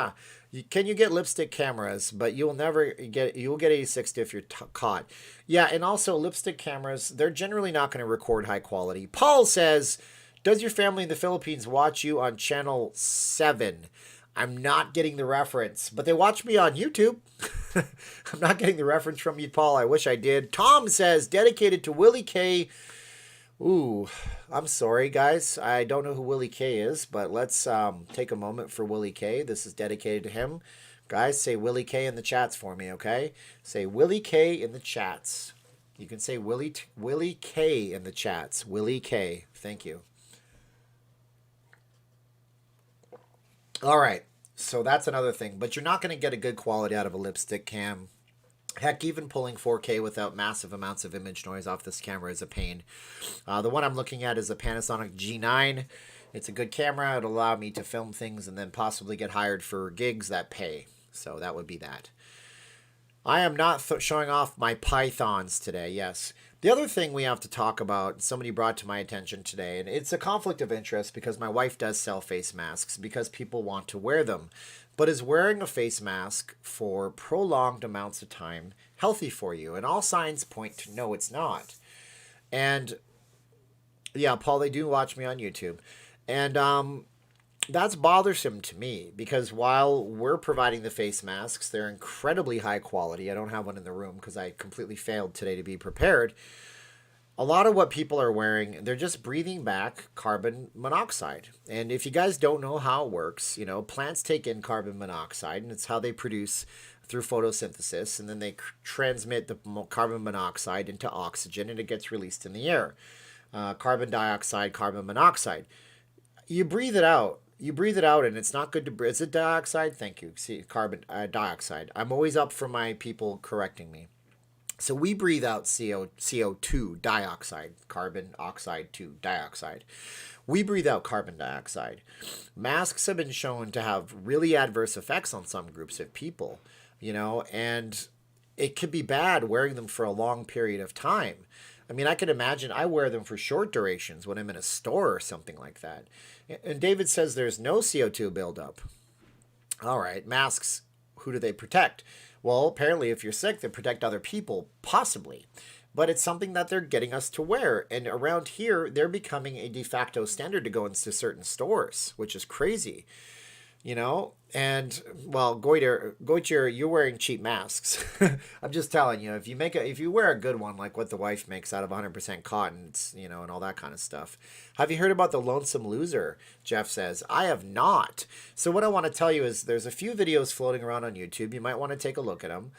can you get lipstick cameras, but you'll get 86 if you're caught. Yeah, and also lipstick cameras, they're generally not going to record high quality. Paul says, does your family in the Philippines watch you on channel 7? I'm not getting the reference, but they watch me on YouTube. I'm not getting the reference from you, Paul. I wish I did. Tom says, dedicated to Willie K. Ooh, I'm sorry, guys. I don't know who Willie K is, but let's take a moment for Willie K. This is dedicated to him. Guys, say Willie K in the chats for me, okay? Say Willie K in the chats. You can say Willie K in the chats. Willie K. Thank you. All right, so that's another thing. But you're not going to get a good quality out of a lipstick cam. Heck, even pulling 4K without massive amounts of image noise off this camera is a pain. The one I'm looking at is a Panasonic G9. It's a good camera. It'll allow me to film things and then possibly get hired for gigs that pay. So that would be that. I am not showing off my pythons today, yes. The other thing we have to talk about, somebody brought to my attention today, and it's a conflict of interest because my wife does sell face masks because people want to wear them. But is wearing a face mask for prolonged amounts of time healthy for you? And all signs point to no, it's not. And yeah, Paul, they do watch me on YouTube. And that's bothersome to me because while we're providing the face masks, they're incredibly high quality. I don't have one in the room because I completely failed today to be prepared. A lot of what people are wearing, they're just breathing back carbon monoxide. And if you guys don't know how it works, plants take in carbon monoxide, and it's how they produce through photosynthesis, and then they transmit the carbon monoxide into oxygen, and it gets released in the air. Carbon dioxide, carbon monoxide. You breathe it out. And it's not good to breathe. Is it dioxide? Thank you. See, carbon dioxide. I'm always up for my people correcting me. So we breathe out CO2 dioxide, carbon oxide 2 dioxide. We breathe out carbon dioxide. Masks have been shown to have really adverse effects on some groups of people, and it could be bad wearing them for a long period of time. I mean, I can imagine I wear them for short durations when I'm in a store or something like that. And David says there's no CO2 buildup. All right, masks, who do they protect? Well, apparently if you're sick, they protect other people, possibly. But it's something that they're getting us to wear. And around here, they're becoming a de facto standard to go into certain stores, which is crazy. And well, Goiter, you're wearing cheap masks. I'm just telling you, if you wear a good one, like what the wife makes out of 100% cotton, it's, and all that kind of stuff. Have you heard about the Lonesome Loser? Jeff says, I have not. So what I want to tell you is there's a few videos floating around on YouTube. You might want to take a look at them.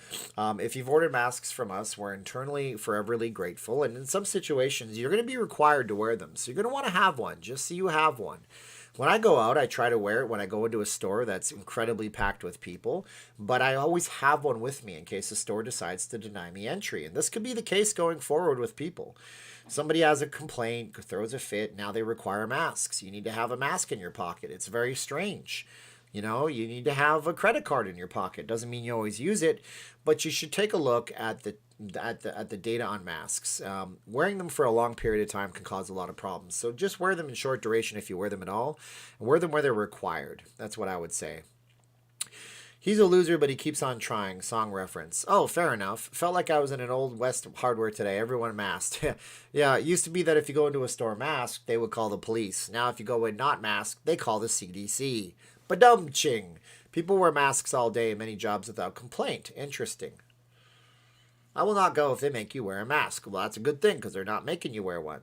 If you've ordered masks from us, we're internally foreverly grateful. And in some situations, you're going to be required to wear them. So you're going to want to have one, just so you have one. When I go out, I try to wear it when I go into a store that's incredibly packed with people, but I always have one with me in case the store decides to deny me entry. And this could be the case going forward with people. Somebody has a complaint, throws a fit, now they require masks. You need to have a mask in your pocket. It's very strange. You need to have a credit card in your pocket. Doesn't mean you always use it, but you should take a look at the data on masks. Wearing them for a long period of time can cause a lot of problems. So just wear them in short duration if you wear them at all, and wear them where they're required. That's what I would say. He's a loser, but he keeps on trying. Song reference. Oh, fair enough. Felt like I was in an old West hardware today. Everyone masked. Yeah, it used to be that if you go into a store masked, they would call the police. Now, if you go in not masked, they call the CDC. Badum-ching. People wear masks all day in many jobs without complaint. Interesting. I will not go if they make you wear a mask. Well, that's a good thing because they're not making you wear one.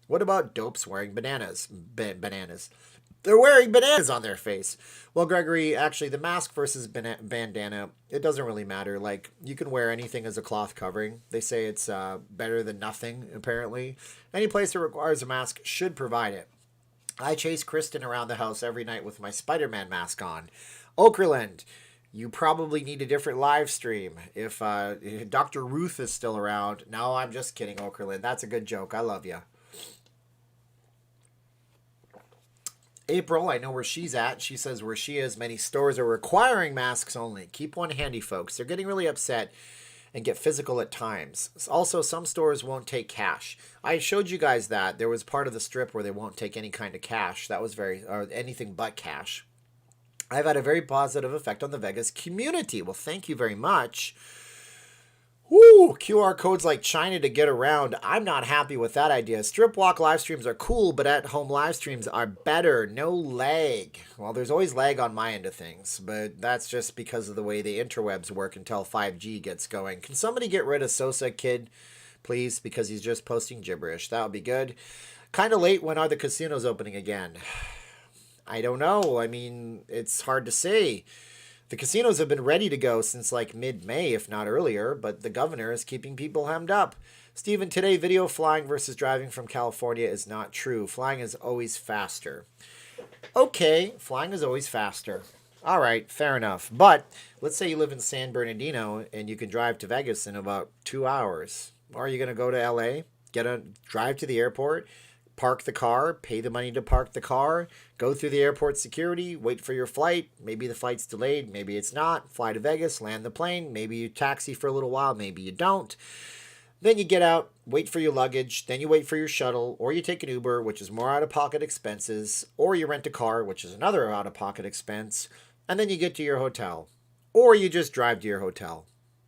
What about dopes wearing bananas? Bananas. They're wearing bananas on their face. Well, Gregory, actually, the mask versus bandana, it doesn't really matter. Like, you can wear anything as a cloth covering. They say it's better than nothing, apparently. Any place that requires a mask should provide it. I chase Kristen around the house every night with my Spider-Man mask on. Okerlund, you probably need a different live stream. If Dr. Ruth is still around. No, I'm just kidding, Okerlund. That's a good joke. I love you. April, I know where she's at. She says where she is, many stores are requiring masks only. Keep one handy, folks. They're getting really upset and get physical at times. Also, some stores won't take cash. I showed you guys that. There was part of the strip where they won't take any kind of cash. That was or anything but cash. I've had a very positive effect on the Vegas community. Well, thank you very much. Woo! QR codes like China to get around. I'm not happy with that idea. Strip walk live streams are cool, but at home live streams are better. No lag. Well, there's always lag on my end of things, but that's just because of the way the interwebs work until 5G gets going. Can somebody get rid of Sosa Kid, please? Because he's just posting gibberish. That would be good. Kind of late. When are the casinos opening again? I don't know. I mean, it's hard to say. The casinos have been ready to go since like mid-May, if not earlier, but the governor is keeping people hemmed up. Stephen, today video flying versus driving from California is not true. Flying is always faster. Okay, flying is always faster. All right, fair enough. But let's say you live in San Bernardino and you can drive to Vegas in about 2 hours. Or are you going to go to LA, drive to the airport, park the car, pay the money to park the car, go through the airport security, wait for your flight. Maybe the flight's delayed, maybe it's not. Fly to Vegas, land the plane. Maybe you taxi for a little while, maybe you don't. Then you get out, wait for your luggage, then you wait for your shuttle, or you take an Uber, which is more out-of-pocket expenses, or you rent a car, which is another out-of-pocket expense, and then you get to your hotel. Or you just drive to your hotel.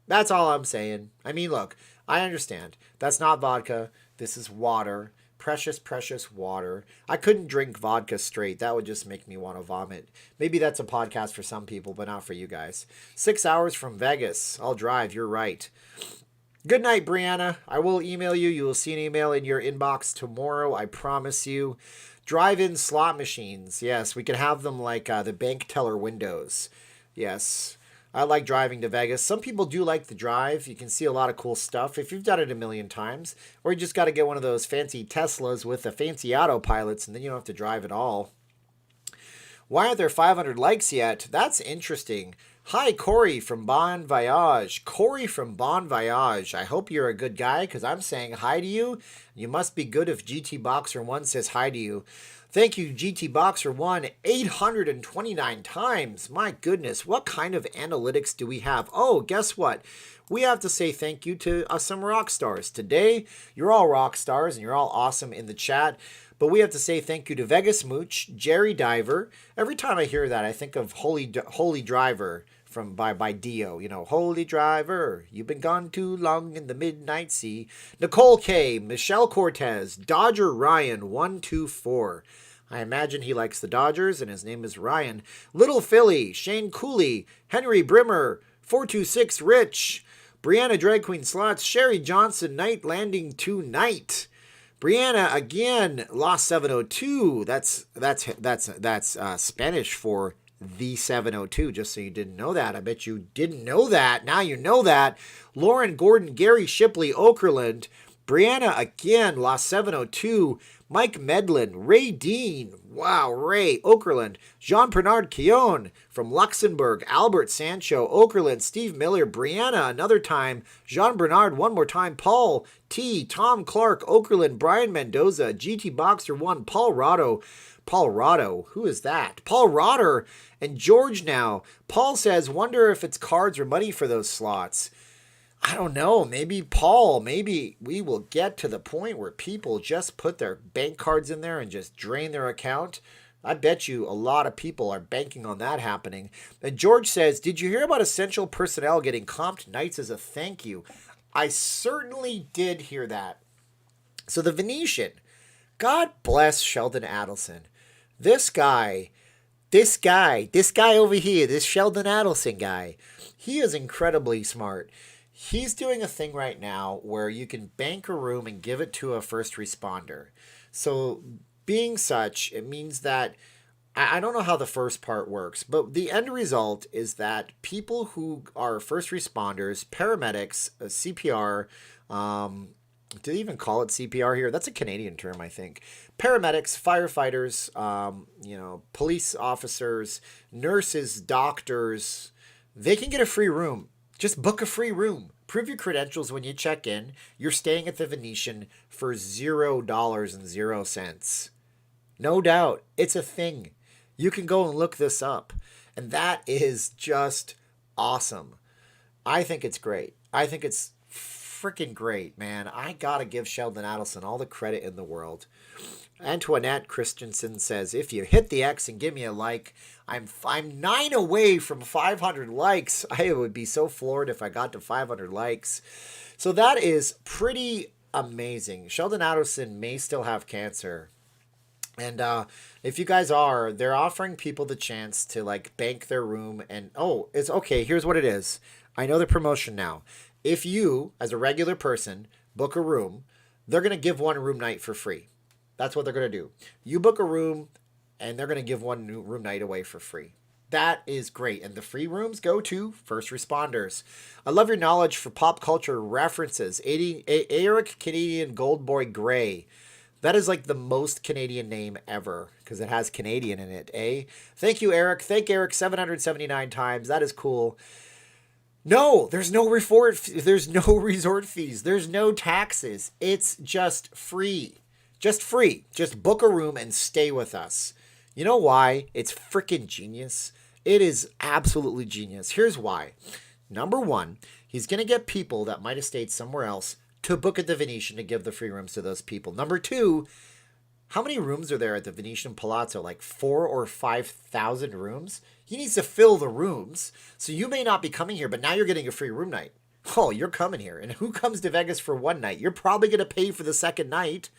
That's all I'm saying. I mean, look, I understand. That's not vodka. This is water. Precious, precious water. I couldn't drink vodka straight. That would just make me want to vomit. Maybe that's a podcast for some people, but not for you guys. 6 hours from Vegas. I'll drive. You're right. Good night, Brianna. I will email you. You will see an email in your inbox tomorrow. I promise you. Drive-in slot machines. Yes, we could have them like the bank teller windows. Yes. I like driving to Vegas. Some people do like the drive. You can see a lot of cool stuff if you've done it a million times. Or you just got to get one of those fancy Teslas with the fancy autopilots, and then you don't have to drive at all. Why aren't there 500 likes yet? That's interesting. Hi, Corey from Bon Voyage. Corey from Bon Voyage. I hope you're a good guy because I'm saying hi to you. You must be good if GT Boxer 1 says hi to you. Thank you, GT Boxer 1, 829 times. My goodness, what kind of analytics do we have? Oh, guess what? We have to say thank you to some rock stars. Today, you're all rock stars and you're all awesome in the chat. But we have to say thank you to Vegas Mooch, Jerry Diver. Every time I hear that, I think of Holy Driver from by Dio. You know, Holy Driver, you've been gone too long in the midnight sea. Nicole K, Michelle Cortez, Dodger Ryan 124. I imagine he likes the Dodgers, and his name is Ryan. Little Philly, Shane Cooley, Henry Brimmer, 426 Rich, Brianna Drag Queen Slots, Sherry Johnson, Night Landing Tonight. Brianna again, Lost 702. That's Spanish for the 702, just so you didn't know that. I bet you didn't know that. Now you know that. Lauren Gordon, Gary Shipley, Okerlund. Brianna again, Lost 702. Mike Medlin, Ray Dean, wow, Ray, Okerlund, Jean-Bernard Quillon from Luxembourg, Albert Sancho, Okerlund, Steve Miller, Brianna, another time, Jean-Bernard, one more time, Paul T, Tom Clark, Okerlund, Brian Mendoza, GT Boxer 1, Paul Rotto, who is that? Paul Rotter and George now. Paul says, wonder if it's cards or money for those slots. I don't know. Maybe we will get to the point where people just put their bank cards in there and just drain their account. I bet you a lot of people are banking on that happening. And George says, did you hear about essential personnel getting comped nights as a thank you? I certainly did hear that. So the Venetian, God bless Sheldon Adelson. This guy over here, this Sheldon Adelson guy, he is incredibly smart. He's doing a thing right now where you can bank a room and give it to a first responder. So, being such, it means that I don't know how the first part works, but the end result is that people who are first responders, paramedics, CPR, do they even call it CPR here? That's a Canadian term, I think. Paramedics, firefighters, police officers, nurses, doctors, they can get a free room. Just book a free room. Prove your credentials when you check in. You're staying at the Venetian for $0.00. No doubt. It's a thing. You can go and look this up. And that is just awesome. I think it's great. I think it's freaking great, man. I gotta give Sheldon Adelson all the credit in the world. Antoinette Christensen says, if you hit the X and give me a like, I'm 9 away from 500 likes. I would be so floored if I got to 500 likes. So that is pretty amazing. Sheldon Adelson may still have cancer. And if you guys are, they're offering people the chance to like bank their room. And it's okay. Here's what it is. I know the promotion now. If you, as a regular person, book a room, they're going to give one room night for free. That's what they're going to do. You book a room, and they're going to give one new room night away for free. That is great. And the free rooms go to first responders. I love your knowledge for pop culture references. Eric Canadian Goldboy Gray. That is like the most Canadian name ever because it has Canadian in it, eh? Thank you, Eric. Thank Eric 779 times. That is cool. No, there's no resort fees. There's no taxes. It's just free. Just free. Just book a room and stay with us. You know why? It's freaking genius. It is absolutely genius. Here's why. Number one, he's going to get people that might have stayed somewhere else to book at the Venetian to give the free rooms to those people. Number two, how many rooms are there at the Venetian Palazzo? Like 4,000 or 5,000 rooms? He needs to fill the rooms. So you may not be coming here, but now you're getting a free room night. Oh, you're coming here. And who comes to Vegas for one night? You're probably going to pay for the second night.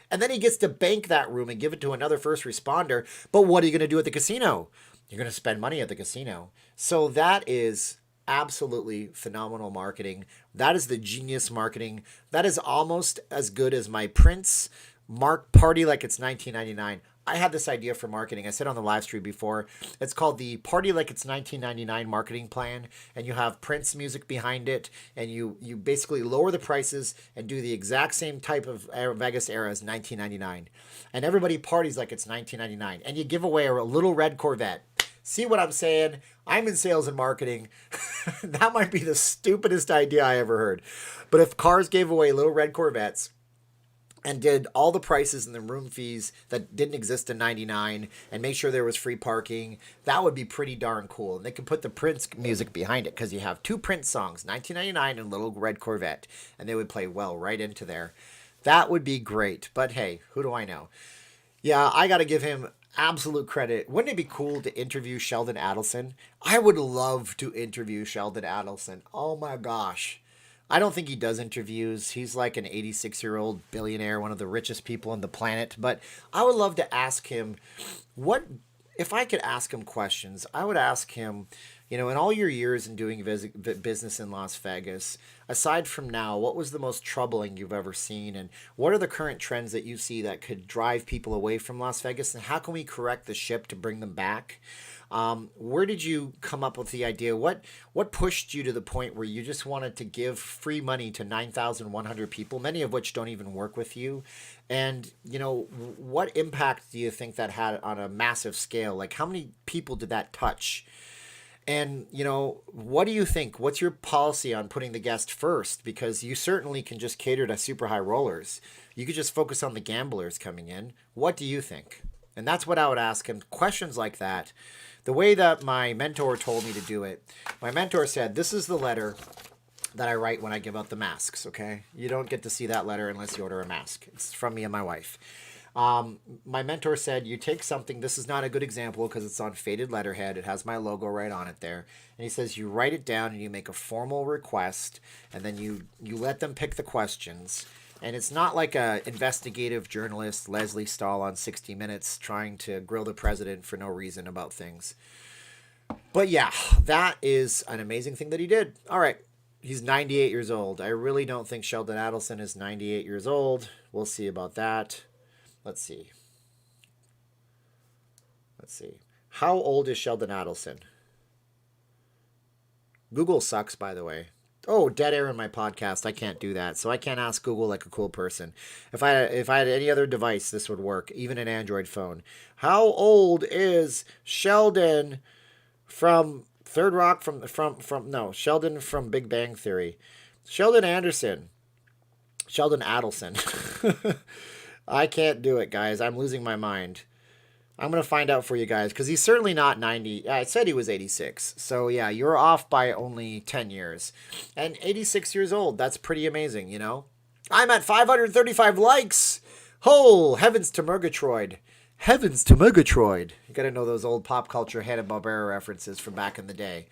And then he gets to bank that room and give it to another first responder. But what are you going to do at the casino? You're going to spend money at the casino. So that is absolutely phenomenal marketing. That is the genius marketing. That is almost as good as my Prince party like it's 1999. I had this idea for marketing. I said on the live stream before, it's called the Party Like It's 1999 marketing plan. And you have Prince music behind it. And you basically lower the prices and do the exact same type of Vegas era as 1999. And everybody parties like it's 1999. And you give away a little red Corvette. See what I'm saying? I'm in sales and marketing. That might be the stupidest idea I ever heard. But if cars gave away little red Corvettes, and did all the prices and the room fees that didn't exist in 99 and make sure there was free parking, that would be pretty darn cool. And they could put the Prince music behind it because you have two Prince songs, 1999 and Little Red Corvette, and they would play well right into there. That would be great. But hey, who do I know? Yeah, I got to give him absolute credit. Wouldn't it be cool to interview Sheldon Adelson? I would love to interview Sheldon Adelson. Oh my gosh. I don't think he does interviews. He's like an 86-year-old billionaire, one of the richest people on the planet. But I would love to ask him if I could ask him questions, I would ask him, in all your years in doing business in Las Vegas, aside from now, what was the most troubling you've ever seen? And what are the current trends that you see that could drive people away from Las Vegas? And how can we correct the ship to bring them back? Where did you come up with the idea? What pushed you to the point where you just wanted to give free money to 9,100 people, many of which don't even work with you? And, what impact do you think that had on a massive scale? Like, how many people did that touch? And, what do you think? What's your policy on putting the guest first? Because you certainly can just cater to super high rollers. You could just focus on the gamblers coming in. What do you think? And that's what I would ask him. Questions like that. The way that my mentor told me to do it, my mentor said, this is the letter that I write when I give out the masks, okay? You don't get to see that letter unless you order a mask. It's from me and my wife. My mentor said, you take something, this is not a good example because it's on faded letterhead. It has my logo right on it there. And he says, you write it down and you make a formal request, and then you let them pick the questions. And it's not like a investigative journalist, Leslie Stahl on 60 Minutes, trying to grill the president for no reason about things. But yeah, that is an amazing thing that he did. All right. He's 98 years old. I really don't think Sheldon Adelson is 98 years old. We'll see about that. Let's see. How old is Sheldon Adelson? Google sucks, by the way. Oh, dead air in my podcast. I can't do that. So I can't ask Google like a cool person. If I had any other device, this would work. Even an Android phone. How old is Sheldon from Third Rock Sheldon from Big Bang Theory. Sheldon Adelson. I can't do it, guys. I'm losing my mind. I'm going to find out for you guys because he's certainly not 90. I said he was 86. So, yeah, you're off by only 10 years. And 86 years old, that's pretty amazing, you know? I'm at 535 likes. Oh, heavens to Murgatroyd. Heavens to Murgatroyd. You got to know those old pop culture Hanna-Barbera references from back in the day.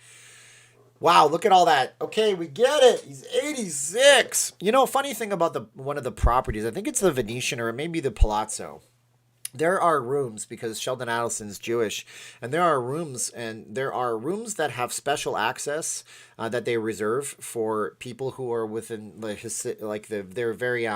Wow, look at all that. Okay, we get it. He's 86. You know, funny thing about one of the properties, I think it's the Venetian or maybe the Palazzo. There are rooms, because Sheldon Adelson's Jewish, and there are rooms that have special access that they reserve for people who are within they're very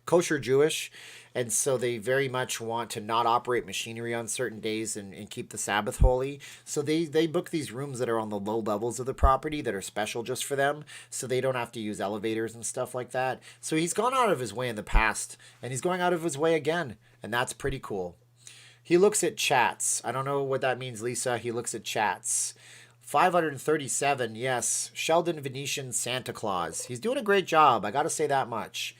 kosher Jewish, and so they very much want to not operate machinery on certain days and keep the Sabbath holy. So they book these rooms that are on the low levels of the property that are special just for them, so they don't have to use elevators and stuff like that. So he's gone out of his way in the past, and he's going out of his way again, and that's pretty cool. He looks at chats. I don't know what that means, Lisa. He looks at chats. 537, yes. Sheldon Venetian Santa Claus. He's doing a great job. I got to say that much.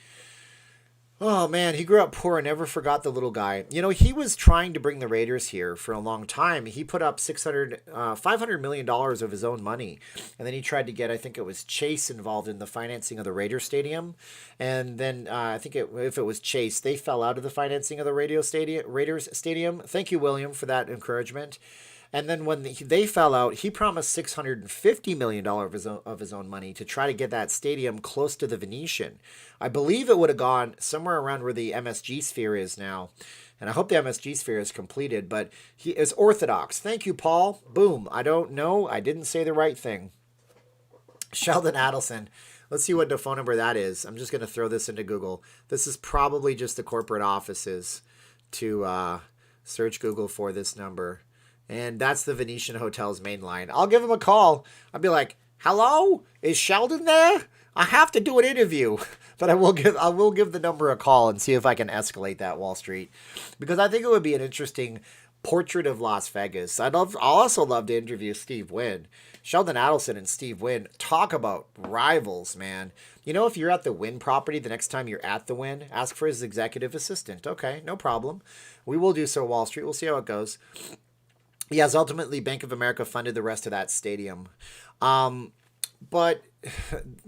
Oh, man, he grew up poor and never forgot the little guy. You know, he was trying to bring the Raiders here for a long time. He put up $500 million of his own money. And then he tried to get, I think it was Chase involved in the financing of the Raiders Stadium. And then I think if it was Chase, they fell out of the financing of the Raiders Stadium. Thank you, William, for that encouragement. And then when they fell out, he promised $650 million of his own money to try to get that stadium close to the Venetian. I believe it would have gone somewhere around where the MSG Sphere is now. And I hope the MSG Sphere is completed, but he is Orthodox. Thank you, Paul. Boom. I don't know. I didn't say the right thing. Sheldon Adelson. Let's see what the phone number that is. I'm just going to throw this into Google. This is probably just the corporate offices to search Google for this number. And that's the Venetian Hotel's main line. I'll give him a call. I'll be like, hello? Is Sheldon there? I have to do an interview. But I will give the number a call and see if I can escalate that, Wall Street. Because I think it would be an interesting portrait of Las Vegas. I'll also love to interview Steve Wynn. Sheldon Adelson and Steve Wynn talk about rivals, man. You know, if you're at the Wynn property, the next time you're at the Wynn, ask for his executive assistant. Okay, no problem. We will do so, Wall Street. We'll see how it goes. Yes, ultimately, Bank of America funded the rest of that stadium. But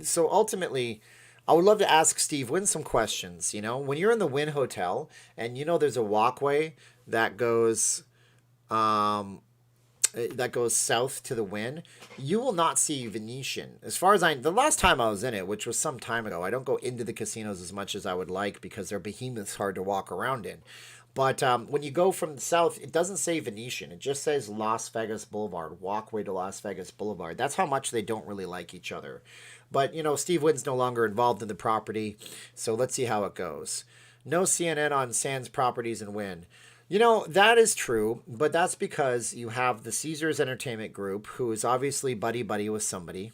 so ultimately, I would love to ask Steve Wynn some questions. You know, when you're in the Wynn Hotel and you know there's a walkway that goes south to the Wynn, you will not see Venetian. As far as the last time I was in it, which was some time ago, I don't go into the casinos as much as I would like because they're behemoths hard to walk around in. But when you go from the south, it doesn't say Venetian. It just says Las Vegas Boulevard, walkway to Las Vegas Boulevard. That's how much they don't really like each other. But, you know, Steve Wynn's no longer involved in the property, so let's see how it goes. No CNN on Sands Properties and Wynn. You know, that is true, but that's because you have the Caesars Entertainment Group, who is obviously buddy-buddy with somebody.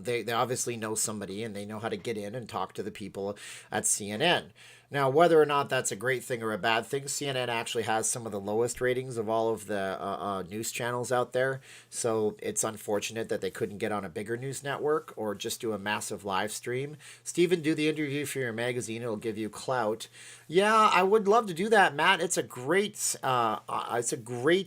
They obviously know somebody, and they know how to get in and talk to the people at CNN. Now, whether or not that's a great thing or a bad thing, CNN actually has some of the lowest ratings of all of the news channels out there. So it's unfortunate that they couldn't get on a bigger news network or just do a massive live stream. Steven, do the interview for your magazine. It'll give you clout. Yeah, I would love to do that, Matt. It's a great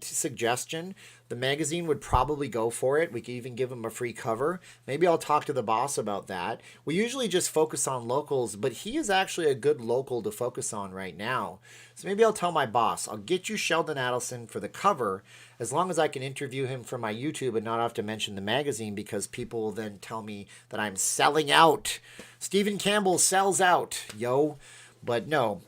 suggestion. the magazine would probably go for it. We could even give him a free cover. Maybe I'll talk to the boss about that. We usually just focus on locals, but he is actually a good local to focus on right now. So maybe I'll tell my boss, I'll get you Sheldon Adelson for the cover, as long as I can interview him for my YouTube and not have to mention the magazine, because people will then tell me that I'm selling out. Stephen Campbell sells out, yo. But no,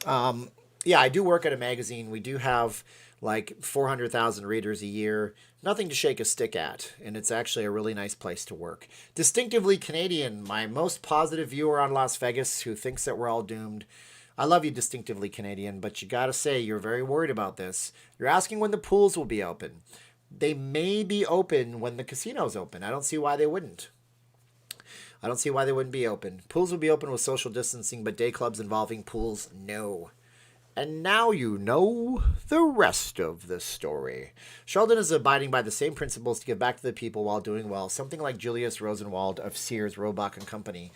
yeah, I do work at a magazine. We do have like 400,000 readers a year. Nothing to shake a stick at, and it's actually a really nice place to work. Distinctively Canadian, my most positive viewer on Las Vegas who thinks that we're all doomed. I love you, Distinctively Canadian, but you gotta say you're very worried about this. You're asking when the pools will be open. They may be open when the casino's open. I don't see why they wouldn't. I don't see why they wouldn't be open. Pools will be open with social distancing, but day clubs involving pools, no. And now you know the rest of the story. Sheldon is abiding by the same principles to give back to the people while doing well, something like Julius Rosenwald of Sears, Roebuck and Company.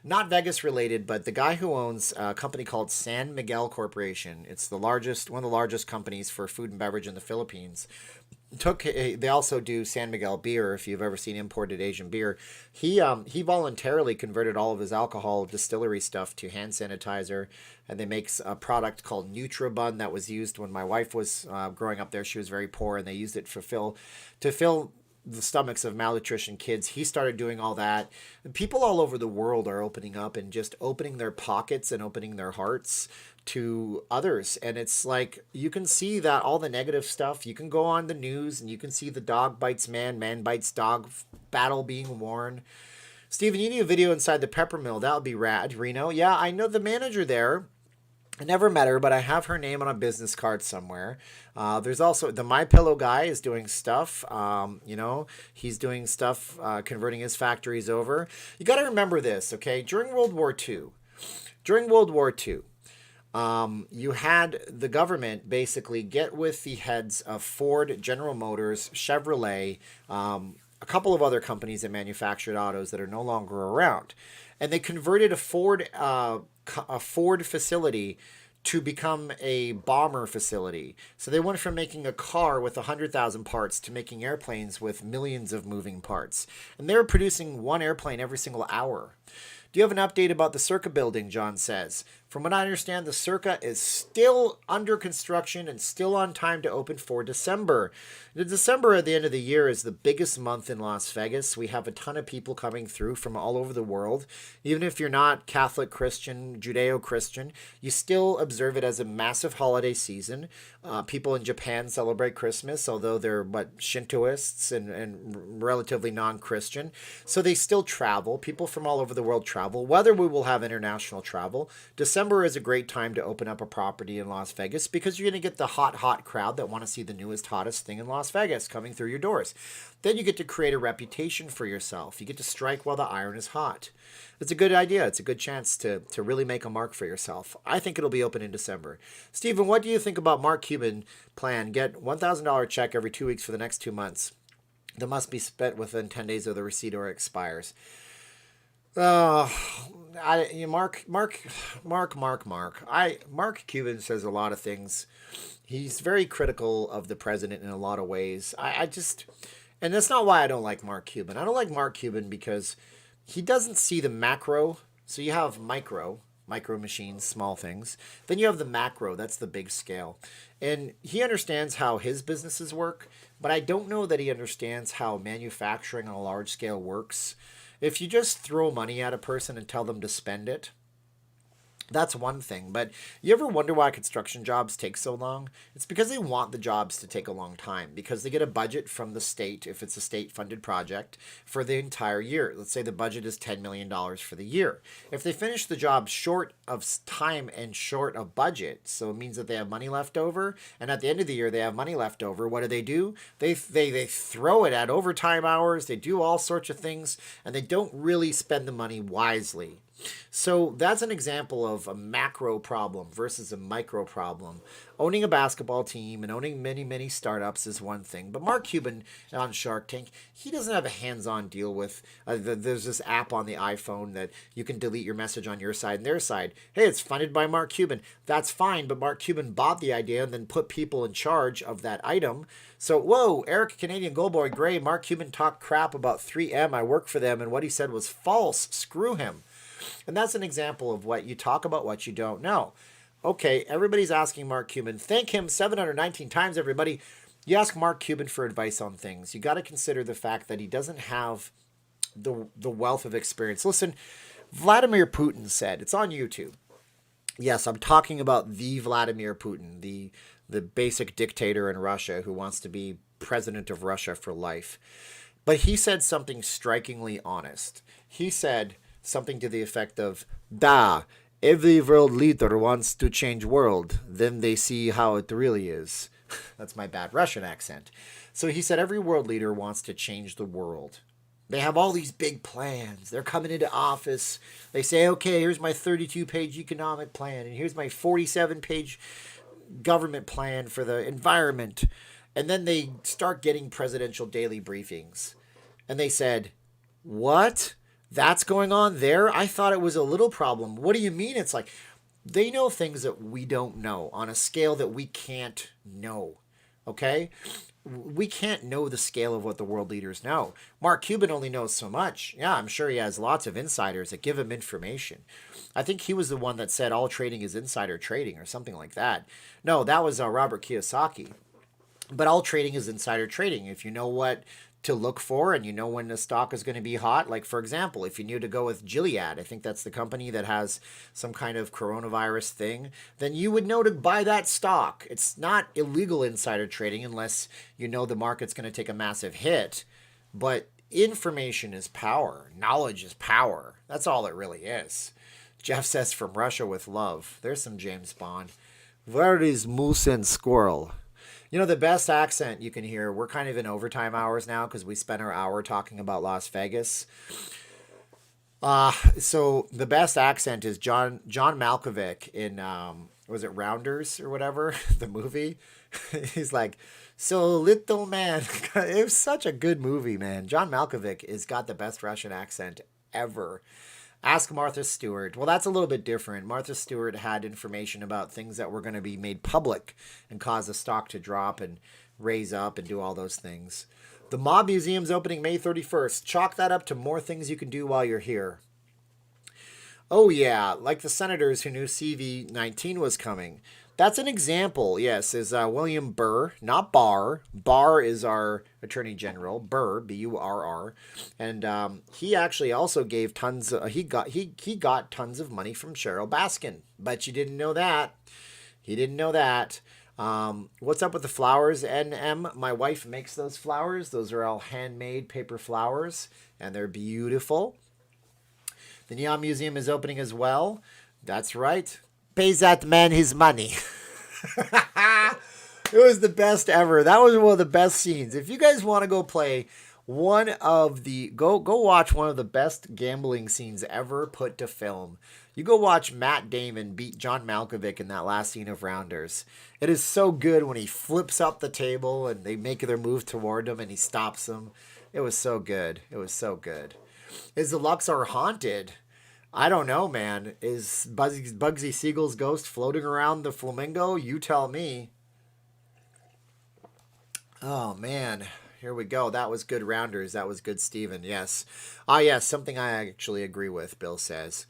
Not Vegas related, but the guy who owns a company called San Miguel Corporation. It's one of the largest companies for food and beverage in the Philippines. They also do San Miguel beer. If you've ever seen imported Asian beer, he voluntarily converted all of his alcohol distillery stuff to hand sanitizer, and they make a product called NutraBun that was used when my wife was growing up there. She was very poor, and they used it to fill the stomachs of malnutrition kids. He started doing all that. And people all over the world are opening up and just opening their pockets and opening their hearts to others. And it's like, you can see that all the negative stuff, you can go on the news and you can see the dog bites man, man bites dog battle being worn. Steven, you need a video inside the pepper mill. That would be rad. Reno. Yeah, I know the manager there. I never met her, but I have her name on a business card somewhere. There's also the My Pillow guy is doing stuff. He's doing stuff, converting his factories over. You got to remember this, okay? During World War II, you had the government basically get with the heads of Ford, General Motors, Chevrolet, a couple of other companies that manufactured autos that are no longer around, and they converted a Ford facility to become a bomber facility. So they went from making a car with 100,000 parts to making airplanes with millions of moving parts. And they were producing one airplane every single hour. Do you have an update about the Circa building, John says? From what I understand, the Circa is still under construction and still on time to open for December. The December at the end of the year is the biggest month in Las Vegas. We have a ton of people coming through from all over the world. Even if you're not Catholic Christian, Judeo-Christian, you still observe it as a massive holiday season. People in Japan celebrate Christmas, although they're Shintoists and relatively non-Christian. So they still travel. People from all over the world travel. Whether we will have international travel, December is a great time to open up a property in Las Vegas because you're going to get the hot crowd that want to see the newest, hottest thing in Las Vegas coming through your doors. Then you get to create a reputation for yourself. You get to strike while the iron is hot. It's a good idea. It's a good chance to really make a mark for yourself. I think it'll be open in December. Stephen, what do you think about Mark Cuban plan? Get $1,000 check every 2 weeks for the next 2 months. That must be spent within 10 days of the receipt or it expires. Mark Cuban says a lot of things. He's very critical of the president in a lot of ways. And that's not why I don't like Mark Cuban. I don't like Mark Cuban because he doesn't see the macro. So you have micro machines, small things. Then you have the macro, that's the big scale. And he understands how his businesses work, but I don't know that he understands how manufacturing on a large scale works. If you just throw money at a person and tell them to spend it, that's one thing. But you ever wonder why construction jobs take so long? It's because they want the jobs to take a long time, because they get a budget from the state, if it's a state-funded project, for the entire year. Let's say the budget is $10 million for the year. If they finish the job short of time and short of budget, so it means that they have money left over, and at the end of the year they have money left over, what do? They throw it at overtime hours, they do all sorts of things, and they don't really spend the money wisely. So that's an example of a macro problem versus a micro problem. Owning a basketball team and owning many, many startups is one thing. But Mark Cuban on Shark Tank, he doesn't have a hands-on deal with, there's this app on the iPhone that you can delete your message on your side and their side. Hey, it's funded by Mark Cuban. That's fine, but Mark Cuban bought the idea and then put people in charge of that item. So, whoa, Eric Canadian Goldboy Gray, Mark Cuban talked crap about 3M. I work for them, and what he said was false. Screw him. And that's an example of what you talk about what you don't know. Okay, everybody's asking Mark Cuban. Thank him 719 times, everybody. You ask Mark Cuban for advice on things. You got to consider the fact that he doesn't have the wealth of experience. Listen, Vladimir Putin said, it's on YouTube. Yes, I'm talking about the Vladimir Putin, the basic dictator in Russia who wants to be president of Russia for life. But he said something strikingly honest. He said something to the effect of, "Da, every world leader wants to change world. Then they see how it really is." That's my bad Russian accent. So he said every world leader wants to change the world. They have all these big plans. They're coming into office. They say, okay, here's my 32-page economic plan, and here's my 47-page government plan for the environment. And then they start getting presidential daily briefings. And they said, what? That's going on there? I thought it was a little problem. What do you mean? It's like they know things that we don't know on a scale that we can't know. Okay? We can't know the scale of what the world leaders know. Mark Cuban only knows so much. Yeah, I'm sure he has lots of insiders that give him information. I think he was the one that said all trading is insider trading or something like that. No, that was Robert Kiyosaki. But all trading is insider trading. If you know what to look for and you know when the stock is going to be hot, like for example, if you knew to go with Gilead, I think that's the company that has some kind of coronavirus thing, then you would know to buy that stock. It's not illegal insider trading unless you know the market's going to take a massive hit. But information is power. Knowledge is power. That's all it really is. Jeff says from Russia with love. There's some James Bond. Where is moose and squirrel? You know, the best accent you can hear, we're kind of in overtime hours now because we spent our hour talking about Las Vegas. So the best accent is John Malkovich in, was it Rounders or whatever, the movie? He's like, so little man. It was such a good movie, man. John Malkovich has got the best Russian accent ever. Ask Martha Stewart. Well, that's a little bit different. Martha Stewart had information about things that were going to be made public and cause the stock to drop and raise up and do all those things. The Mob Museum's opening May 31st. Chalk that up to more things you can do while you're here. Oh, yeah, like the senators who knew CV-19 was coming. That's an example, yes, is William Burr, not Barr. Barr is our Attorney General, Burr, B-U-R-R. And he actually also gave tons of, he got tons of money from Cheryl Baskin. But you didn't know that. He didn't know that. What's up with the flowers, NM? My wife makes those flowers. Those are all handmade paper flowers, and they're beautiful. The Neon Museum is opening as well. That's right. Pays that man his money. It was the best ever. That was one of the best scenes. If you guys want to go play one of the go watch one of the best gambling scenes ever put to film. You go watch Matt Damon beat John Malkovich in that last scene of Rounders. It is so good when he flips up the table and they make their move toward him and he stops them. It was so good. It was so good. Is the Luxor haunted? I don't know, man. Is Bugsy Siegel's ghost floating around the flamingo? You tell me. Oh, man. Here we go. That was good Rounders. That was good Steven. Yes. Yes. Something I actually agree with, Bill says.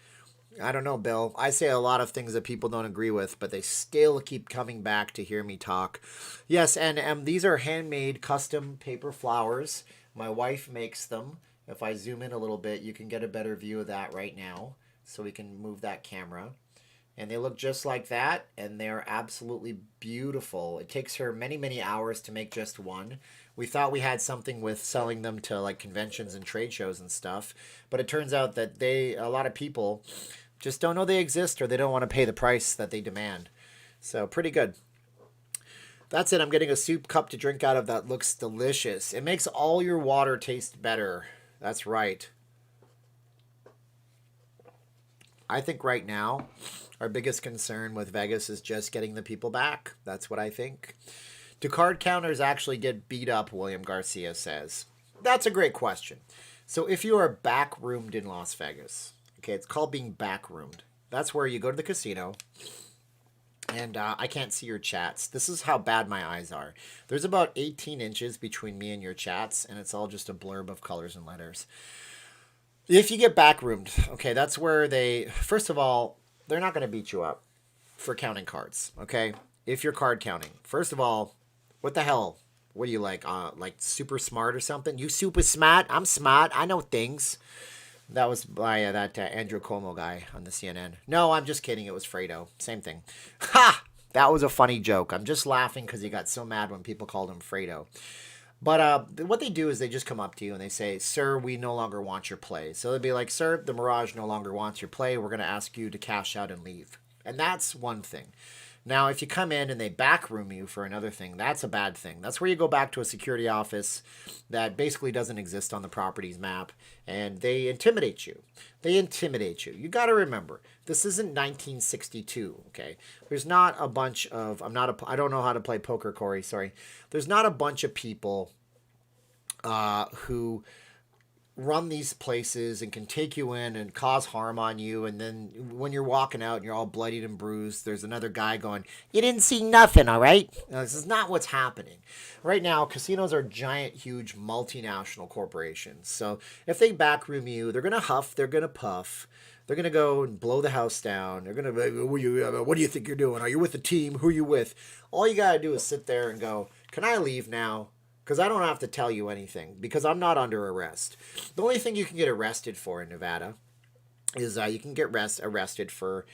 I don't know, Bill. I say a lot of things that people don't agree with, but they still keep coming back to hear me talk. Yes, and these are handmade custom paper flowers. My wife makes them. If I zoom in a little bit, you can get a better view of that right now. So we can move that camera. And they look just like that, and they're absolutely beautiful. It takes her many, many hours to make just one. We thought we had something with selling them to like conventions and trade shows and stuff, but it turns out that a lot of people just don't know they exist or they don't want to pay the price that they demand. So pretty good. That's it. I'm getting a soup cup to drink out of that. Looks delicious. It makes all your water taste better. That's right. I think right now, our biggest concern with Vegas is just getting the people back. That's what I think. Do card counters actually get beat up, William Garcia says? That's a great question. So if you are backroomed in Las Vegas, okay, it's called being backroomed. That's where you go to the casino, and I can't see your chats. This is how bad my eyes are. There's about 18 inches between me and your chats, and it's all just a blurb of colors and letters. If you get backroomed, okay, that's where first of all, they're not going to beat you up for counting cards, okay? If you're card counting. First of all, what the hell? What do you like super smart or something? You super smart? I'm smart. I know things. That was by that Andrew Cuomo guy on the CNN. No, I'm just kidding. It was Fredo. Same thing. Ha! That was a funny joke. I'm just laughing because he got so mad when people called him Fredo. But what they do is they just come up to you and they say, "Sir, we no longer want your play." So they'd be like, "Sir, the Mirage no longer wants your play. We're going to ask you to cash out and leave." And that's one thing. Now, if you come in and they backroom you for another thing, that's a bad thing. That's where you go back to a security office that basically doesn't exist on the property's map, and they intimidate you. They intimidate you. You got to remember, this isn't 1962, okay? There's not a bunch of, I don't know how to play poker, Corey, sorry. There's not a bunch of people who run these places and can take you in and cause harm on you, and then when you're walking out and you're all bloodied and bruised, there's another guy going, "You didn't see nothing, all right?" Now, this is not what's happening. Right now, casinos are giant, huge, multinational corporations. So if they backroom you, they're going to huff, they're going to puff, they're going to go and blow the house down. They're going to be, "What do you think you're doing? Are you with the team? Who are you with?" All you got to do is sit there and go, "Can I leave now? Because I don't have to tell you anything, because I'm not under arrest." The only thing you can get arrested for in Nevada is you can get arrested for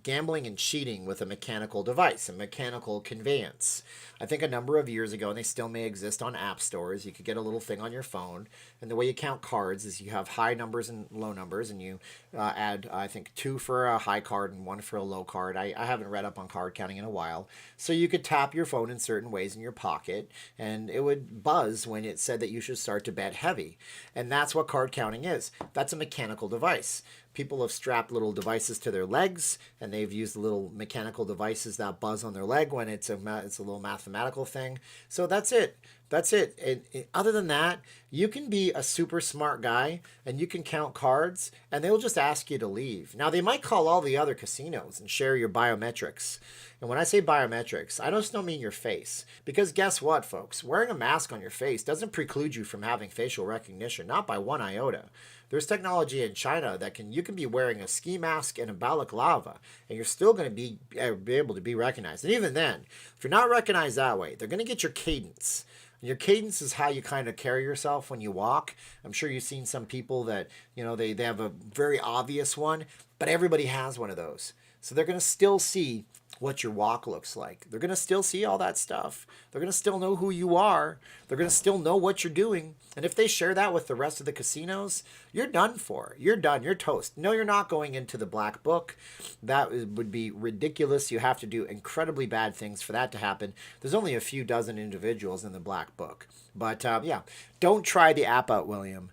gambling and cheating with a mechanical device, a mechanical conveyance. I think a number of years ago, and they still may exist on app stores, you could get a little thing on your phone, and the way you count cards is you have high numbers and low numbers, and you add, I think, 2 for a high card and 1 for a low card. I haven't read up on card counting in a while. So you could tap your phone in certain ways in your pocket, and it would buzz when it said that you should start to bet heavy. And that's what card counting is. That's a mechanical device. People have strapped little devices to their legs, and they've used little mechanical devices that buzz on their leg when it's a little mathematical thing. So that's it. That's it. And other than that, you can be a super smart guy and you can count cards, and they'll just ask you to leave. Now, they might call all the other casinos and share your biometrics. And when I say biometrics, I just don't mean your face. Because guess what, folks? Wearing a mask on your face doesn't preclude you from having facial recognition, not by one iota. There's technology in China that you can be wearing a ski mask and a balaclava, and you're still going to be able to be recognized. And even then, if you're not recognized that way, they're going to get your cadence. And your cadence is how you kind of carry yourself when you walk. I'm sure you've seen some people that, they have a very obvious one, but everybody has one of those. So they're going to still see what your walk looks like. They're going to still see all that stuff. They're going to still know who you are. They're going to still know what you're doing. And if they share that with the rest of the casinos, you're done for. You're done. You're toast. No, you're not going into the black book. That would be ridiculous. You have to do incredibly bad things for that to happen. There's only a few dozen individuals in the black book. But yeah, don't try the app out, William.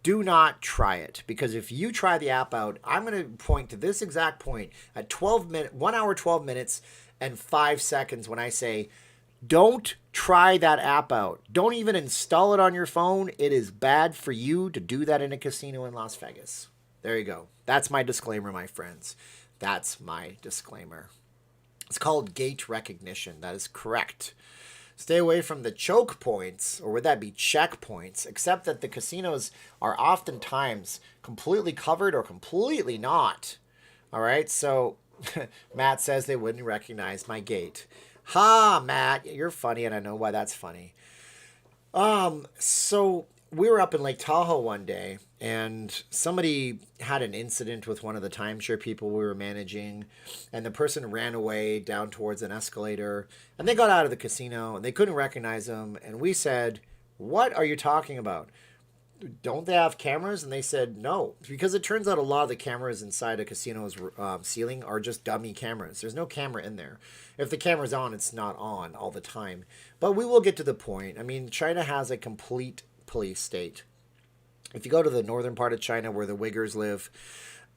Do not try it, because if you try the app out, I'm going to point to this exact point at 1 hour, 12 minutes, and 5 seconds when I say, don't try that app out. Don't even install it on your phone. It is bad for you to do that in a casino in Las Vegas. There you go. That's my disclaimer, my friends. That's my disclaimer. It's called gate recognition. That is correct. Stay away from the choke points, or would that be checkpoints, except that the casinos are oftentimes completely covered or completely not. All right, so Matt says they wouldn't recognize my gate. Ha, Matt, you're funny, and I know why that's funny. So we were up in Lake Tahoe one day, and somebody had an incident with one of the timeshare people we were managing, and the person ran away down towards an escalator, and they got out of the casino, and they couldn't recognize him, and we said, "What are you talking about? Don't they have cameras?" And they said, "No," because it turns out a lot of the cameras inside a casino's ceiling are just dummy cameras. There's no camera in there. If the camera's on, it's not on all the time. But we will get to the point. I mean, China has a complete police state. If you go to the northern part of China where the Uyghurs live,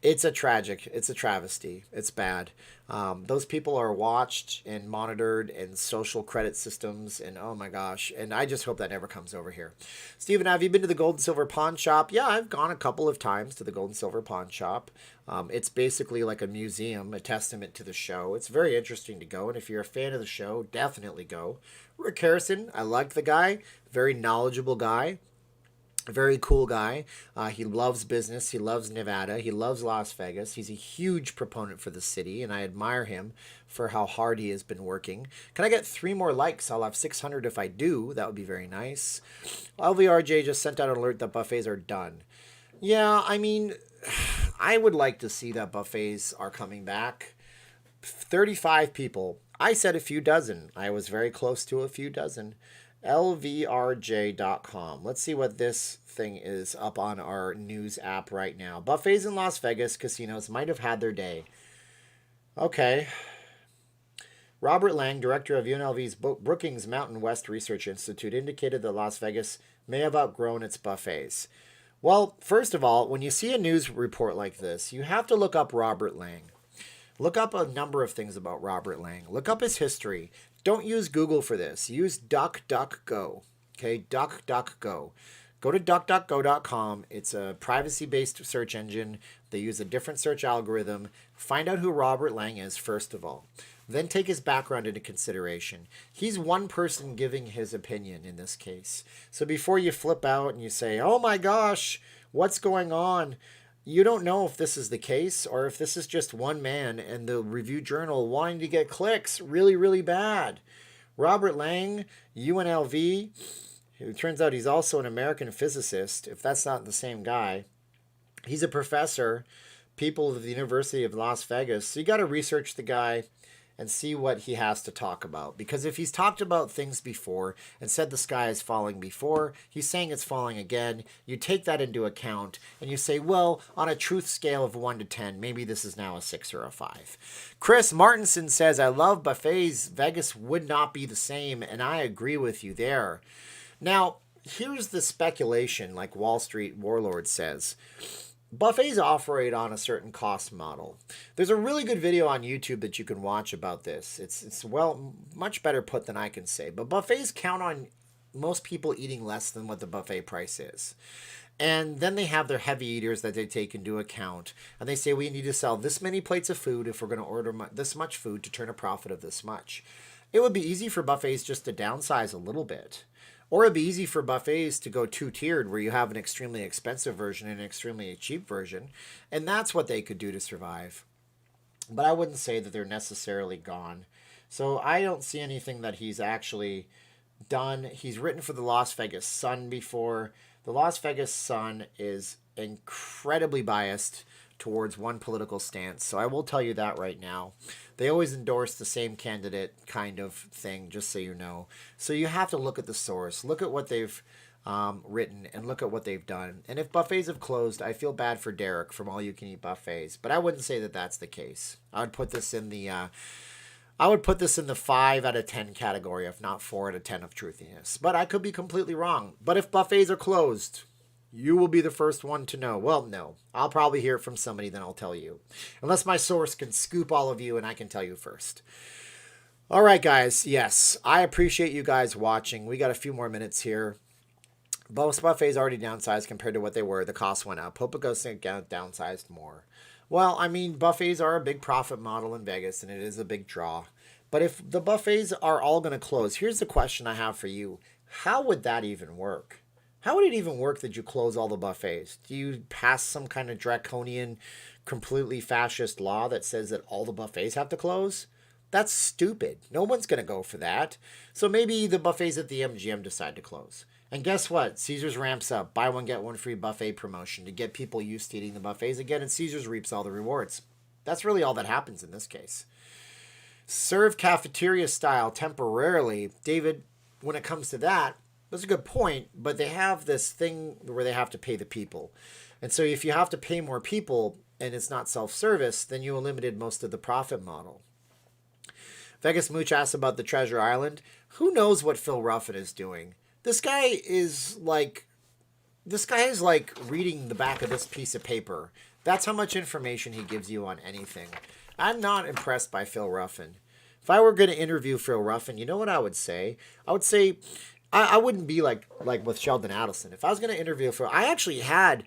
It's a tragic. It's a travesty. It's bad. Those people are watched and monitored and social credit systems, and oh my gosh. And I just hope that never comes over here. Steven, have you been to the Gold and Silver Pawn Shop? Yeah, I've gone a couple of times to the Gold and Silver Pawn Shop. It's basically like a museum, a testament to the show. It's very interesting to go, and if you're a fan of the show, definitely go. Rick Harrison, I like the guy. Very knowledgeable guy. Very cool guy. He loves business. He loves Nevada. He loves Las Vegas. He's a huge proponent for the city, and I admire him for how hard he has been working. Can I get 3 more likes? I'll have 600 if I do. That would be very nice. LVRJ just sent out an alert that buffets are done. Yeah, I mean, I would like to see that buffets are coming back. 35 people. I said a few dozen. I was very close to a few dozen. lvrj.com. Let's see what this thing is up on our news app right now. Buffets in Las Vegas casinos might have had their day. Okay. Robert Lang, director of UNLV's Brookings Mountain West Research Institute, indicated that Las Vegas may have outgrown its buffets. Well, first of all, when you see a news report like this, you have to look up Robert Lang. Look up a number of things about Robert Lang. Look up his history. Don't use Google for this. Use DuckDuckGo. Okay, DuckDuckGo. Go to DuckDuckGo.com. It's a privacy-based search engine. They use a different search algorithm. Find out who Robert Lang is, first of all. Then take his background into consideration. He's one person giving his opinion in this case. So before you flip out and you say, oh my gosh, what's going on? You don't know if this is the case or if this is just one man and the Review Journal wanting to get clicks really, really bad. Robert Lang, UNLV, it turns out he's also an American physicist, if that's not the same guy. He's a professor, people of the University of Las Vegas. So you got to research the guy and see what he has to talk about. Because if he's talked about things before and said the sky is falling before, he's saying it's falling again, you take that into account and you say, well, on a truth scale of 1 to 10, maybe this is now a 6 or a 5. Chris Martinson says, I love buffets. Vegas would not be the same, and I agree with you there. Now, here's the speculation, like Wall Street Warlord says. Buffets operate on a certain cost model. There's a really good video on YouTube that you can watch about this. It's well, much better put than I can say. But buffets count on most people eating less than what the buffet price is. And then they have their heavy eaters that they take into account. And they say, we need to sell this many plates of food if we're going to order this much food to turn a profit of this much. It would be easy for buffets just to downsize a little bit. Or it'd be easy for buffets to go 2-tiered where you have an extremely expensive version and an extremely cheap version. And that's what they could do to survive. But I wouldn't say that they're necessarily gone. So I don't see anything that he's actually done. He's written for the Las Vegas Sun before. The Las Vegas Sun is incredibly biased towards one political stance. So I will tell you that right now. They always endorse the same candidate kind of thing, just so you know. So you have to look at the source. Look at what they've written and look at what they've done. And if buffets have closed, I feel bad for Derek from All You Can Eat Buffets. But I wouldn't say that that's the case. I would put this in the 5 out of 10 category, if not 4 out of 10 of truthiness. But I could be completely wrong. But if buffets are closed, you will be the first one to know. Well, no. I'll probably hear it from somebody, then I'll tell you. Unless my source can scoop all of you and I can tell you first. All right, guys. Yes, I appreciate you guys watching. We got a few more minutes here. Most buffets already downsized compared to what they were. The cost went up. Hope it goes downsized more. Well, I mean, buffets are a big profit model in Vegas, and it is a big draw. But if the buffets are all going to close, here's the question I have for you. How would that even work? How would it even work that you close all the buffets? Do you pass some kind of draconian, completely fascist law that says that all the buffets have to close? That's stupid. No one's going to go for that. So maybe the buffets at the MGM decide to close. And guess what? Caesars ramps up. Buy one, get one free buffet promotion to get people used to eating the buffets again, and Caesars reaps all the rewards. That's really all that happens in this case. Serve cafeteria style temporarily. David, when it comes to that, that's a good point, but they have this thing where they have to pay the people. And so if you have to pay more people and it's not self-service, then you eliminated most of the profit model. Vegas Mooch asks about the Treasure Island. Who knows what Phil Ruffin is doing? This guy is like This guy is like reading the back of this piece of paper. That's how much information he gives you on anything. I'm not impressed by Phil Ruffin. If I were going to interview Phil Ruffin, you know what I would say? I would say I wouldn't be like with Sheldon Adelson. If I was going to interview Phil, I actually had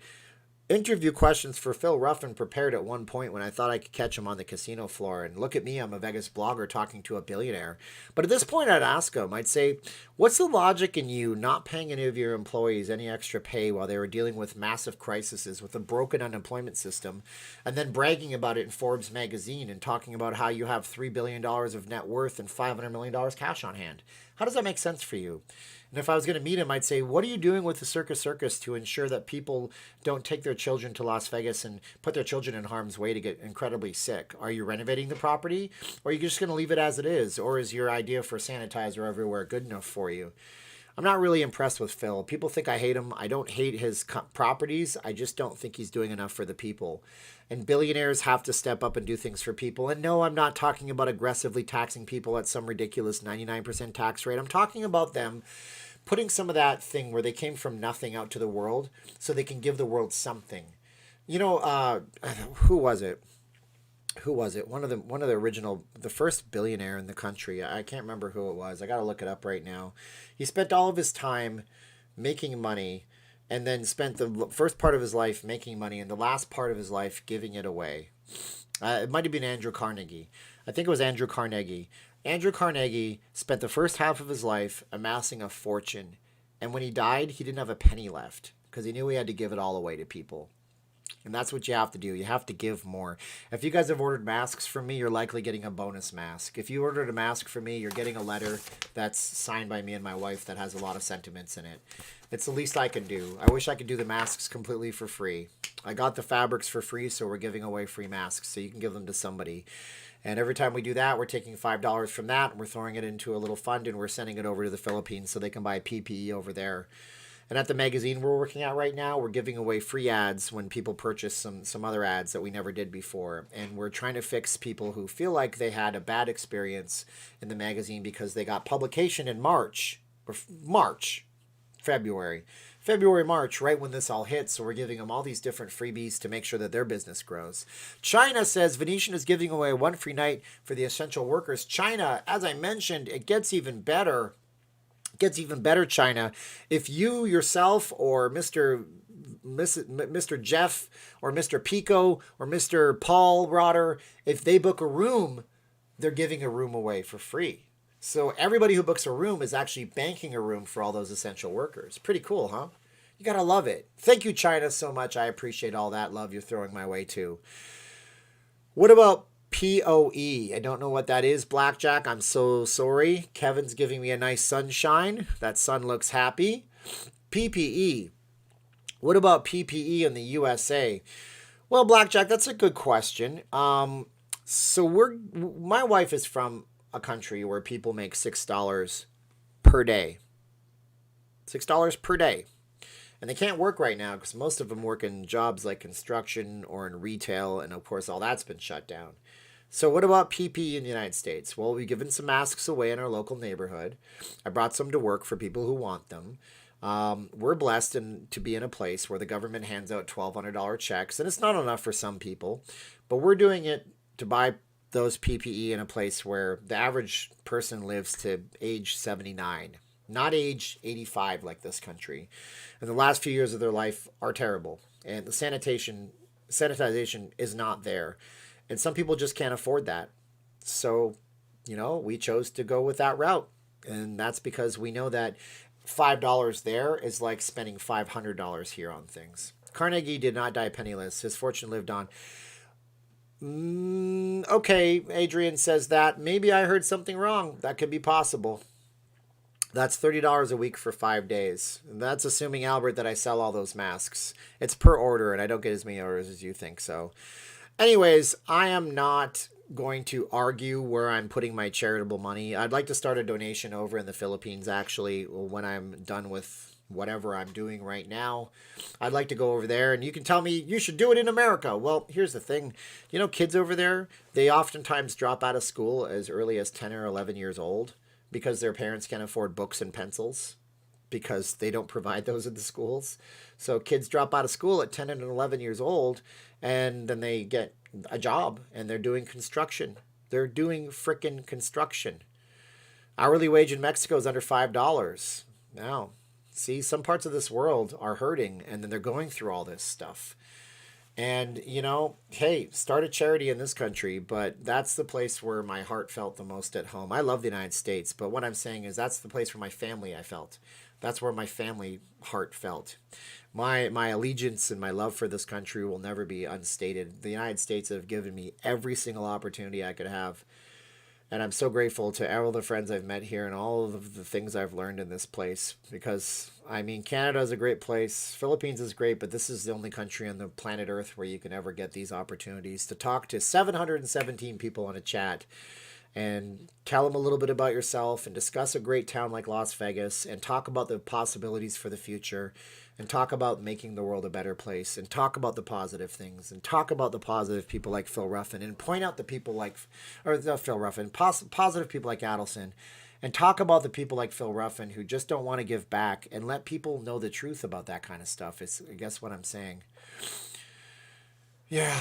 interview questions for Phil Ruffin prepared at one point when I thought I could catch him on the casino floor. And look at me, I'm a Vegas blogger talking to a billionaire. But at this point, I'd ask him, I'd say, what's the logic in you not paying any of your employees any extra pay while they were dealing with massive crises with a broken unemployment system, and then bragging about it in Forbes magazine and talking about how you have $3 billion of net worth and $500 million cash on hand? How does that make sense for you? And if I was going to meet him, I'd say, what are you doing with the Circus to ensure that people don't take their children to Las Vegas and put their children in harm's way to get incredibly sick? Are you renovating the property? Or are you just going to leave it as it is? Or is your idea for sanitizer everywhere good enough for you? I'm not really impressed with Phil. People think I hate him. I don't hate his properties. I just don't think he's doing enough for the people. And billionaires have to step up and do things for people. And no, I'm not talking about aggressively taxing people at some ridiculous 99% tax rate. I'm talking about them putting some of that thing where they came from nothing out to the world so they can give the world something. You know, who was it? One of the original, the first billionaire in the country. I can't remember who it was. I got to look it up right now. He spent all of his time making money and then spent the first part of his life making money and the last part of his life giving it away. It might have been Andrew Carnegie. I think it was Andrew Carnegie. Andrew Carnegie spent the first half of his life amassing a fortune. And when he died, he didn't have a penny left because he knew he had to give it all away to people. And that's what you have to do. You have to give more. If you guys have ordered masks from me, you're likely getting a bonus mask. If you ordered a mask from me, you're getting a letter that's signed by me and my wife that has a lot of sentiments in it. It's the least I can do. I wish I could do the masks completely for free. I got the fabrics for free, so we're giving away free masks, so you can give them to somebody. And every time we do that, we're taking $5 from that, and we're throwing it into a little fund, and we're sending it over to the Philippines so they can buy PPE over there. And at the magazine we're working at right now, we're giving away free ads when people purchase some other ads that we never did before. And we're trying to fix people who feel like they had a bad experience in the magazine because they got publication in February, March, right when this all hits. So we're giving them all these different freebies to make sure that their business grows. China says Venetian is giving away one free night for the essential workers. China, as I mentioned, it gets even better. China. If you yourself or Mr. Jeff or Mr. Pico or Mr. Paul Rotter, if they book a room, they're giving a room away for free. So everybody who books a room is actually banking a room for all those essential workers. Pretty cool, huh? You gotta love it. Thank you, China, so much. I appreciate all that love you're throwing my way too. What about POE? I don't know what that is, Blackjack. I'm so sorry. Kevin's giving me a nice sunshine. That sun looks happy. PPE. What about PPE in the USA? Well, Blackjack, that's a good question. My wife is from a country where people make $6 per day. $6 per day. And they can't work right now because most of them work in jobs like construction or in retail. And of course, all that's been shut down. So what about PPE in the United States? Well, we've given some masks away in our local neighborhood. I brought some to work for people who want them. We're blessed to be in a place where the government hands out $1,200 checks. And it's not enough for some people. But we're doing it to buy those PPE in a place where the average person lives to age 79. Not age 85 like this country. And the last few years of their life are terrible. And the sanitization is not there. And some people just can't afford that. So, we chose to go with that route. And that's because we know that $5 there is like spending $500 here on things. Carnegie did not die penniless. His fortune lived on. Okay, Adrian says that. Maybe I heard something wrong. That could be possible. That's $30 a week for 5 days. And that's assuming, Albert, that I sell all those masks. It's per order, and I don't get as many orders as you think so. Anyways, I am not going to argue where I'm putting my charitable money. I'd like to start a donation over in the Philippines, actually, when I'm done with whatever I'm doing right now. I'd like to go over there, and you can tell me you should do it in America. Well, here's the thing. Kids over there, they oftentimes drop out of school as early as 10 or 11 years old because their parents can't afford books and pencils. because they don't provide those in the schools. So kids drop out of school at 10 and 11 years old, and then they get a job, and they're doing construction. They're doing frickin' construction. Hourly wage in Mexico is under $5. Now, see, some parts of this world are hurting, and then they're going through all this stuff. And, you know, hey, start a charity in this country, but that's the place where my heart felt the most at home. I love the United States, but what I'm saying is that's the place where my family I felt. That's where my family heart felt. My allegiance and my love for this country will never be unstated. The United States have given me every single opportunity I could have. And I'm so grateful to all the friends I've met here and all of the things I've learned in this place. Because, I mean, Canada is a great place. Philippines is great, but this is the only country on the planet Earth where you can ever get these opportunities to talk to 717 people on a chat and tell them a little bit about yourself and discuss a great town like Las Vegas and talk about the possibilities for the future and talk about making the world a better place and talk about the positive things and talk about the positive people like Phil Ruffin and point out the people like, or not Phil Ruffin, positive people like Adelson, and talk about the people like Phil Ruffin who just don't want to give back and let people know the truth about that kind of stuff. Is I guess what I'm saying. Yeah.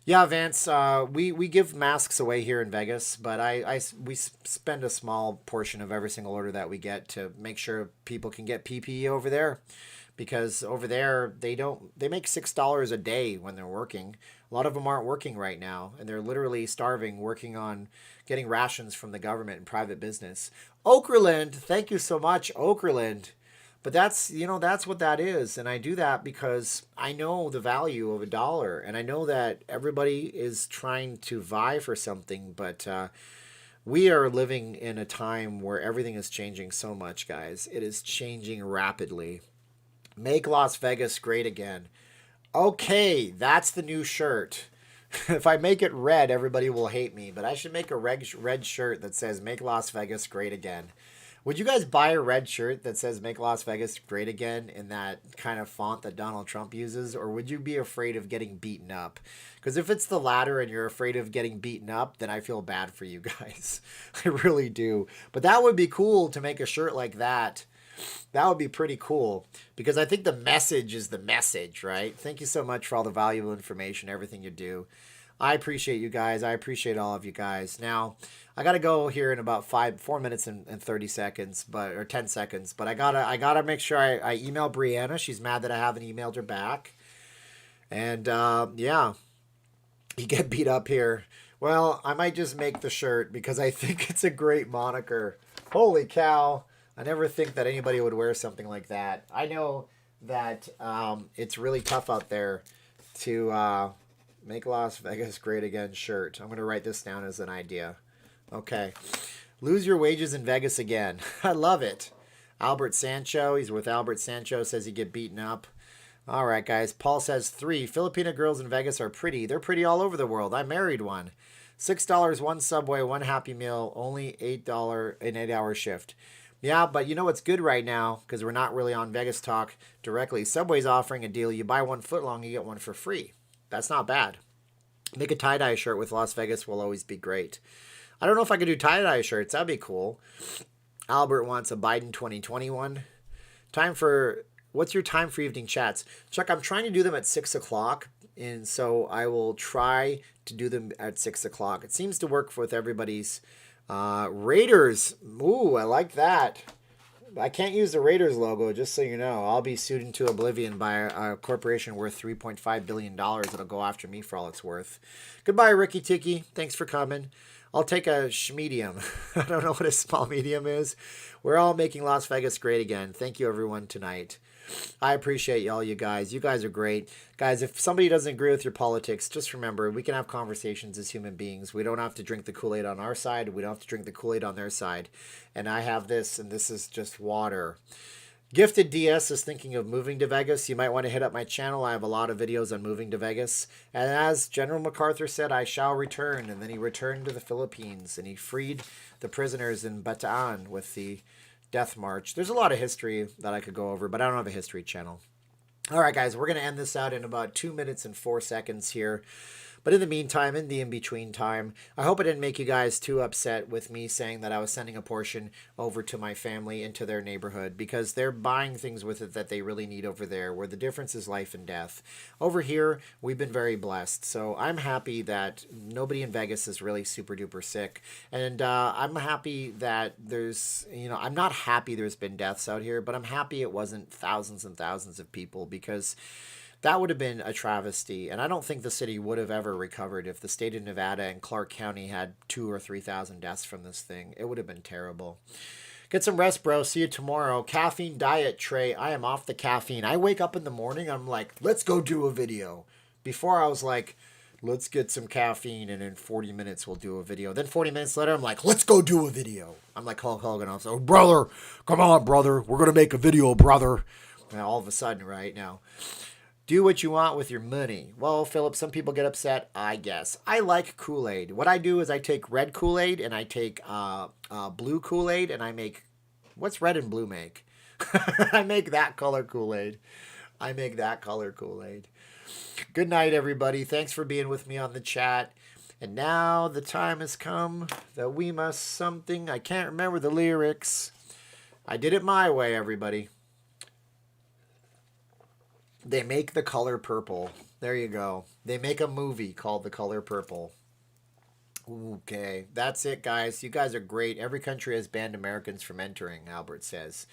Yeah, Vance, we give masks away here in Vegas, but we spend a small portion of every single order that we get to make sure people can get PPE over there, because over there they make $6 a day when they're working. A lot of them aren't working right now, and they're literally starving, working on getting rations from the government and private business. Okerland, thank you so much, Okerland. But that's what that is. And I do that because I know the value of $1. And I know that everybody is trying to vie for something. But we are living in a time where everything is changing so much, guys. It is changing rapidly. Make Las Vegas great again. Okay, that's the new shirt. If I make it red, everybody will hate me. But I should make a red shirt that says Make Las Vegas Great Again. Would you guys buy a red shirt that says Make Las Vegas Great Again in that kind of font that Donald Trump uses? Or would you be afraid of getting beaten up? Because if it's the latter and you're afraid of getting beaten up, then I feel bad for you guys. I really do. But that would be cool to make a shirt like that. That would be pretty cool. Because I think the message is the message, right? Thank you so much for all the valuable information, everything you do. I appreciate you guys. I appreciate all of you guys. Now, I gotta go here in about 4 minutes and 30 seconds, or 10 seconds. But I gotta make sure I email Brianna. She's mad that I haven't emailed her back. And yeah, you get beat up here. Well, I might just make the shirt because I think it's a great moniker. Holy cow! I never think that anybody would wear something like that. I know that it's really tough out there to Make Las Vegas Great Again shirt. I'm gonna write this down as an idea. Okay. Lose your wages in Vegas again. I love it. Albert Sancho. He's with Albert Sancho. Says he get beaten up. All right, guys. Paul says 3. Filipino girls in Vegas are pretty. They're pretty all over the world. I married one. $6, one Subway, one Happy Meal, only $8, an 8-hour shift. Yeah, but you know what's good right now, because we're not really on Vegas Talk directly. Subway's offering a deal. You buy 1 foot long, you get one for free. That's not bad. Make a tie-dye shirt with Las Vegas will always be great. I don't know if I could do tie-dye shirts. That'd be cool. Albert wants a Biden 2021. What's your time for evening chats? Chuck, I'm trying to do them at 6 o'clock, and so I will try to do them at 6 o'clock. It seems to work with everybody's. Raiders. Ooh, I like that. I can't use the Raiders logo, just so you know. I'll be sued into oblivion by a corporation worth $3.5 billion that'll go after me for all it's worth. Goodbye, Ricky Tiki. Thanks for coming. I'll take a medium. I don't know what a small medium is. We're all making Las Vegas great again. Thank you, everyone, tonight. I appreciate all you guys. You guys are great. Guys, if somebody doesn't agree with your politics, just remember, we can have conversations as human beings. We don't have to drink the Kool-Aid on our side. We don't have to drink the Kool-Aid on their side. And I have this, and this is just water. Gifted DS is thinking of moving to Vegas. You might want to hit up my channel. I have a lot of videos on moving to Vegas. And as General MacArthur said, I shall return. And then he returned to the Philippines, and he freed the prisoners in Bataan with the Death March. There's a lot of history that I could go over, but I don't have a history channel. All right, guys, we're going to end this out in about 2 minutes and 4 seconds here. But in the meantime, in the in-between time, I hope I didn't make you guys too upset with me saying that I was sending a portion over to my family into their neighborhood, because they're buying things with it that they really need over there, where the difference is life and death. Over here, we've been very blessed. So I'm happy that nobody in Vegas is really super duper sick. And I'm happy that I'm not happy there's been deaths out here, but I'm happy it wasn't thousands and thousands of people, because that would have been a travesty, and I don't think the city would have ever recovered if the state of Nevada and Clark County had 2,000 or 3,000 deaths from this thing. It would have been terrible. Get some rest, bro. See you tomorrow. Caffeine diet, Trey. I am off the caffeine. I wake up in the morning, I'm like, let's go do a video. Before I was like, let's get some caffeine, and in 40 minutes we'll do a video. Then 40 minutes later, I'm like, let's go do a video. I'm like Hulk Hogan. I'm like, brother, come on, brother. We're going to make a video, brother. And all of a sudden, right now, do what you want with your money. Well, Philip, some people get upset, I guess. I like Kool-Aid. What I do is I take red Kool-Aid and I take blue Kool-Aid, and I make... What's red and blue make? I make that color Kool-Aid. Good night, everybody. Thanks for being with me on the chat. And now the time has come that we must something. I can't remember the lyrics. I did it my way, everybody. They make the color purple. There you go. They make a movie called The Color Purple. Okay, that's it, guys. You guys are great. Every country has banned Americans from entering, Albert says.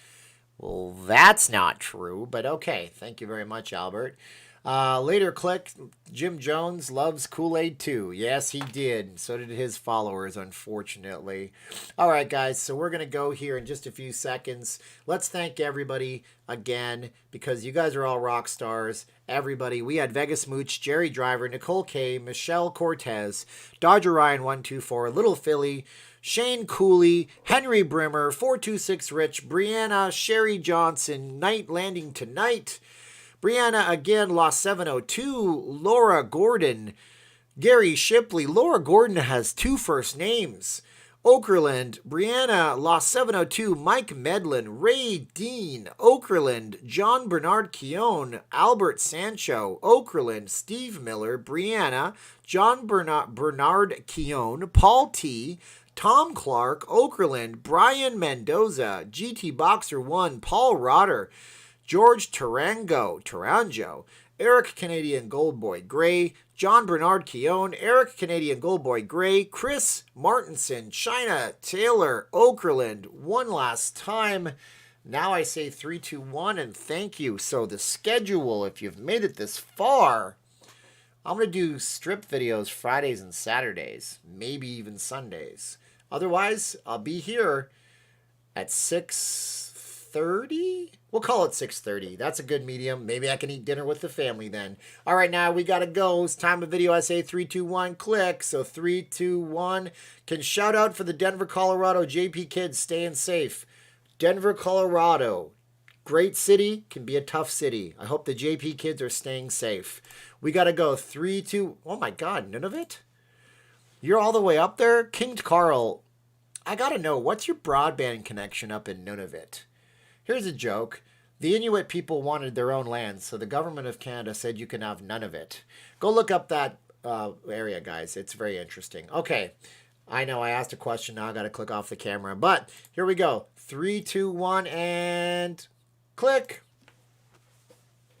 Well, that's not true, but okay. Thank you very much, Albert. Later, click. Jim Jones loves Kool-Aid too. Yes, he did. So did his followers, unfortunately. All right, guys. So we're going to go here in just a few seconds. Let's thank everybody again, because you guys are all rock stars. Everybody. We had Vegas Mooch, Jerry Driver, Nicole K, Michelle Cortez, Dodger Ryan 124, Little Philly, Shane Cooley, Henry Brimmer, 426 Rich, Brianna, Sherry Johnson, Night Landing Tonight, Brianna again lost 702, Laura Gordon, Gary Shipley. Laura Gordon has 2 first names. Okerland, Brianna lost 702, Mike Medlin, Ray Dean, Okerland, John Bernard Keown, Albert Sancho, Okerland, Steve Miller, Brianna, John Bernard Keown, Paul T., Tom Clark, Okerland, Brian Mendoza, GT Boxer 1, Paul Rotter, George Taranjo, Eric Canadian Goldboy Gray, John Bernard Keown, Eric Canadian Goldboy Gray, Chris Martinson, China Taylor, Okerland, one last time. Now I say 3, 2, 1, and thank you. So the schedule, if you've made it this far, I'm going to do strip videos Fridays and Saturdays, maybe even Sundays. Otherwise, I'll be here at 6:30. We'll call it 6:30. That's a good medium. Maybe I can eat dinner with the family then. All right, now we got to go. It's time of video. I say 3, 2, 1, click. So 3, 2, 1. Can shout out for the Denver, Colorado JP kids staying safe. Denver, Colorado. Great city, can be a tough city. I hope the JP kids are staying safe. We got to go. 3, 2. Oh my God, Nunavut? You're all the way up there? King Carl, I got to know, what's your broadband connection up in Nunavut? Here's a joke. The Inuit people wanted their own land, so the government of Canada said you can have none of it. Go look up that area, guys. It's very interesting. Okay, I know I asked a question. Now I got to click off the camera. But here we go. 3, 2, 1, and click.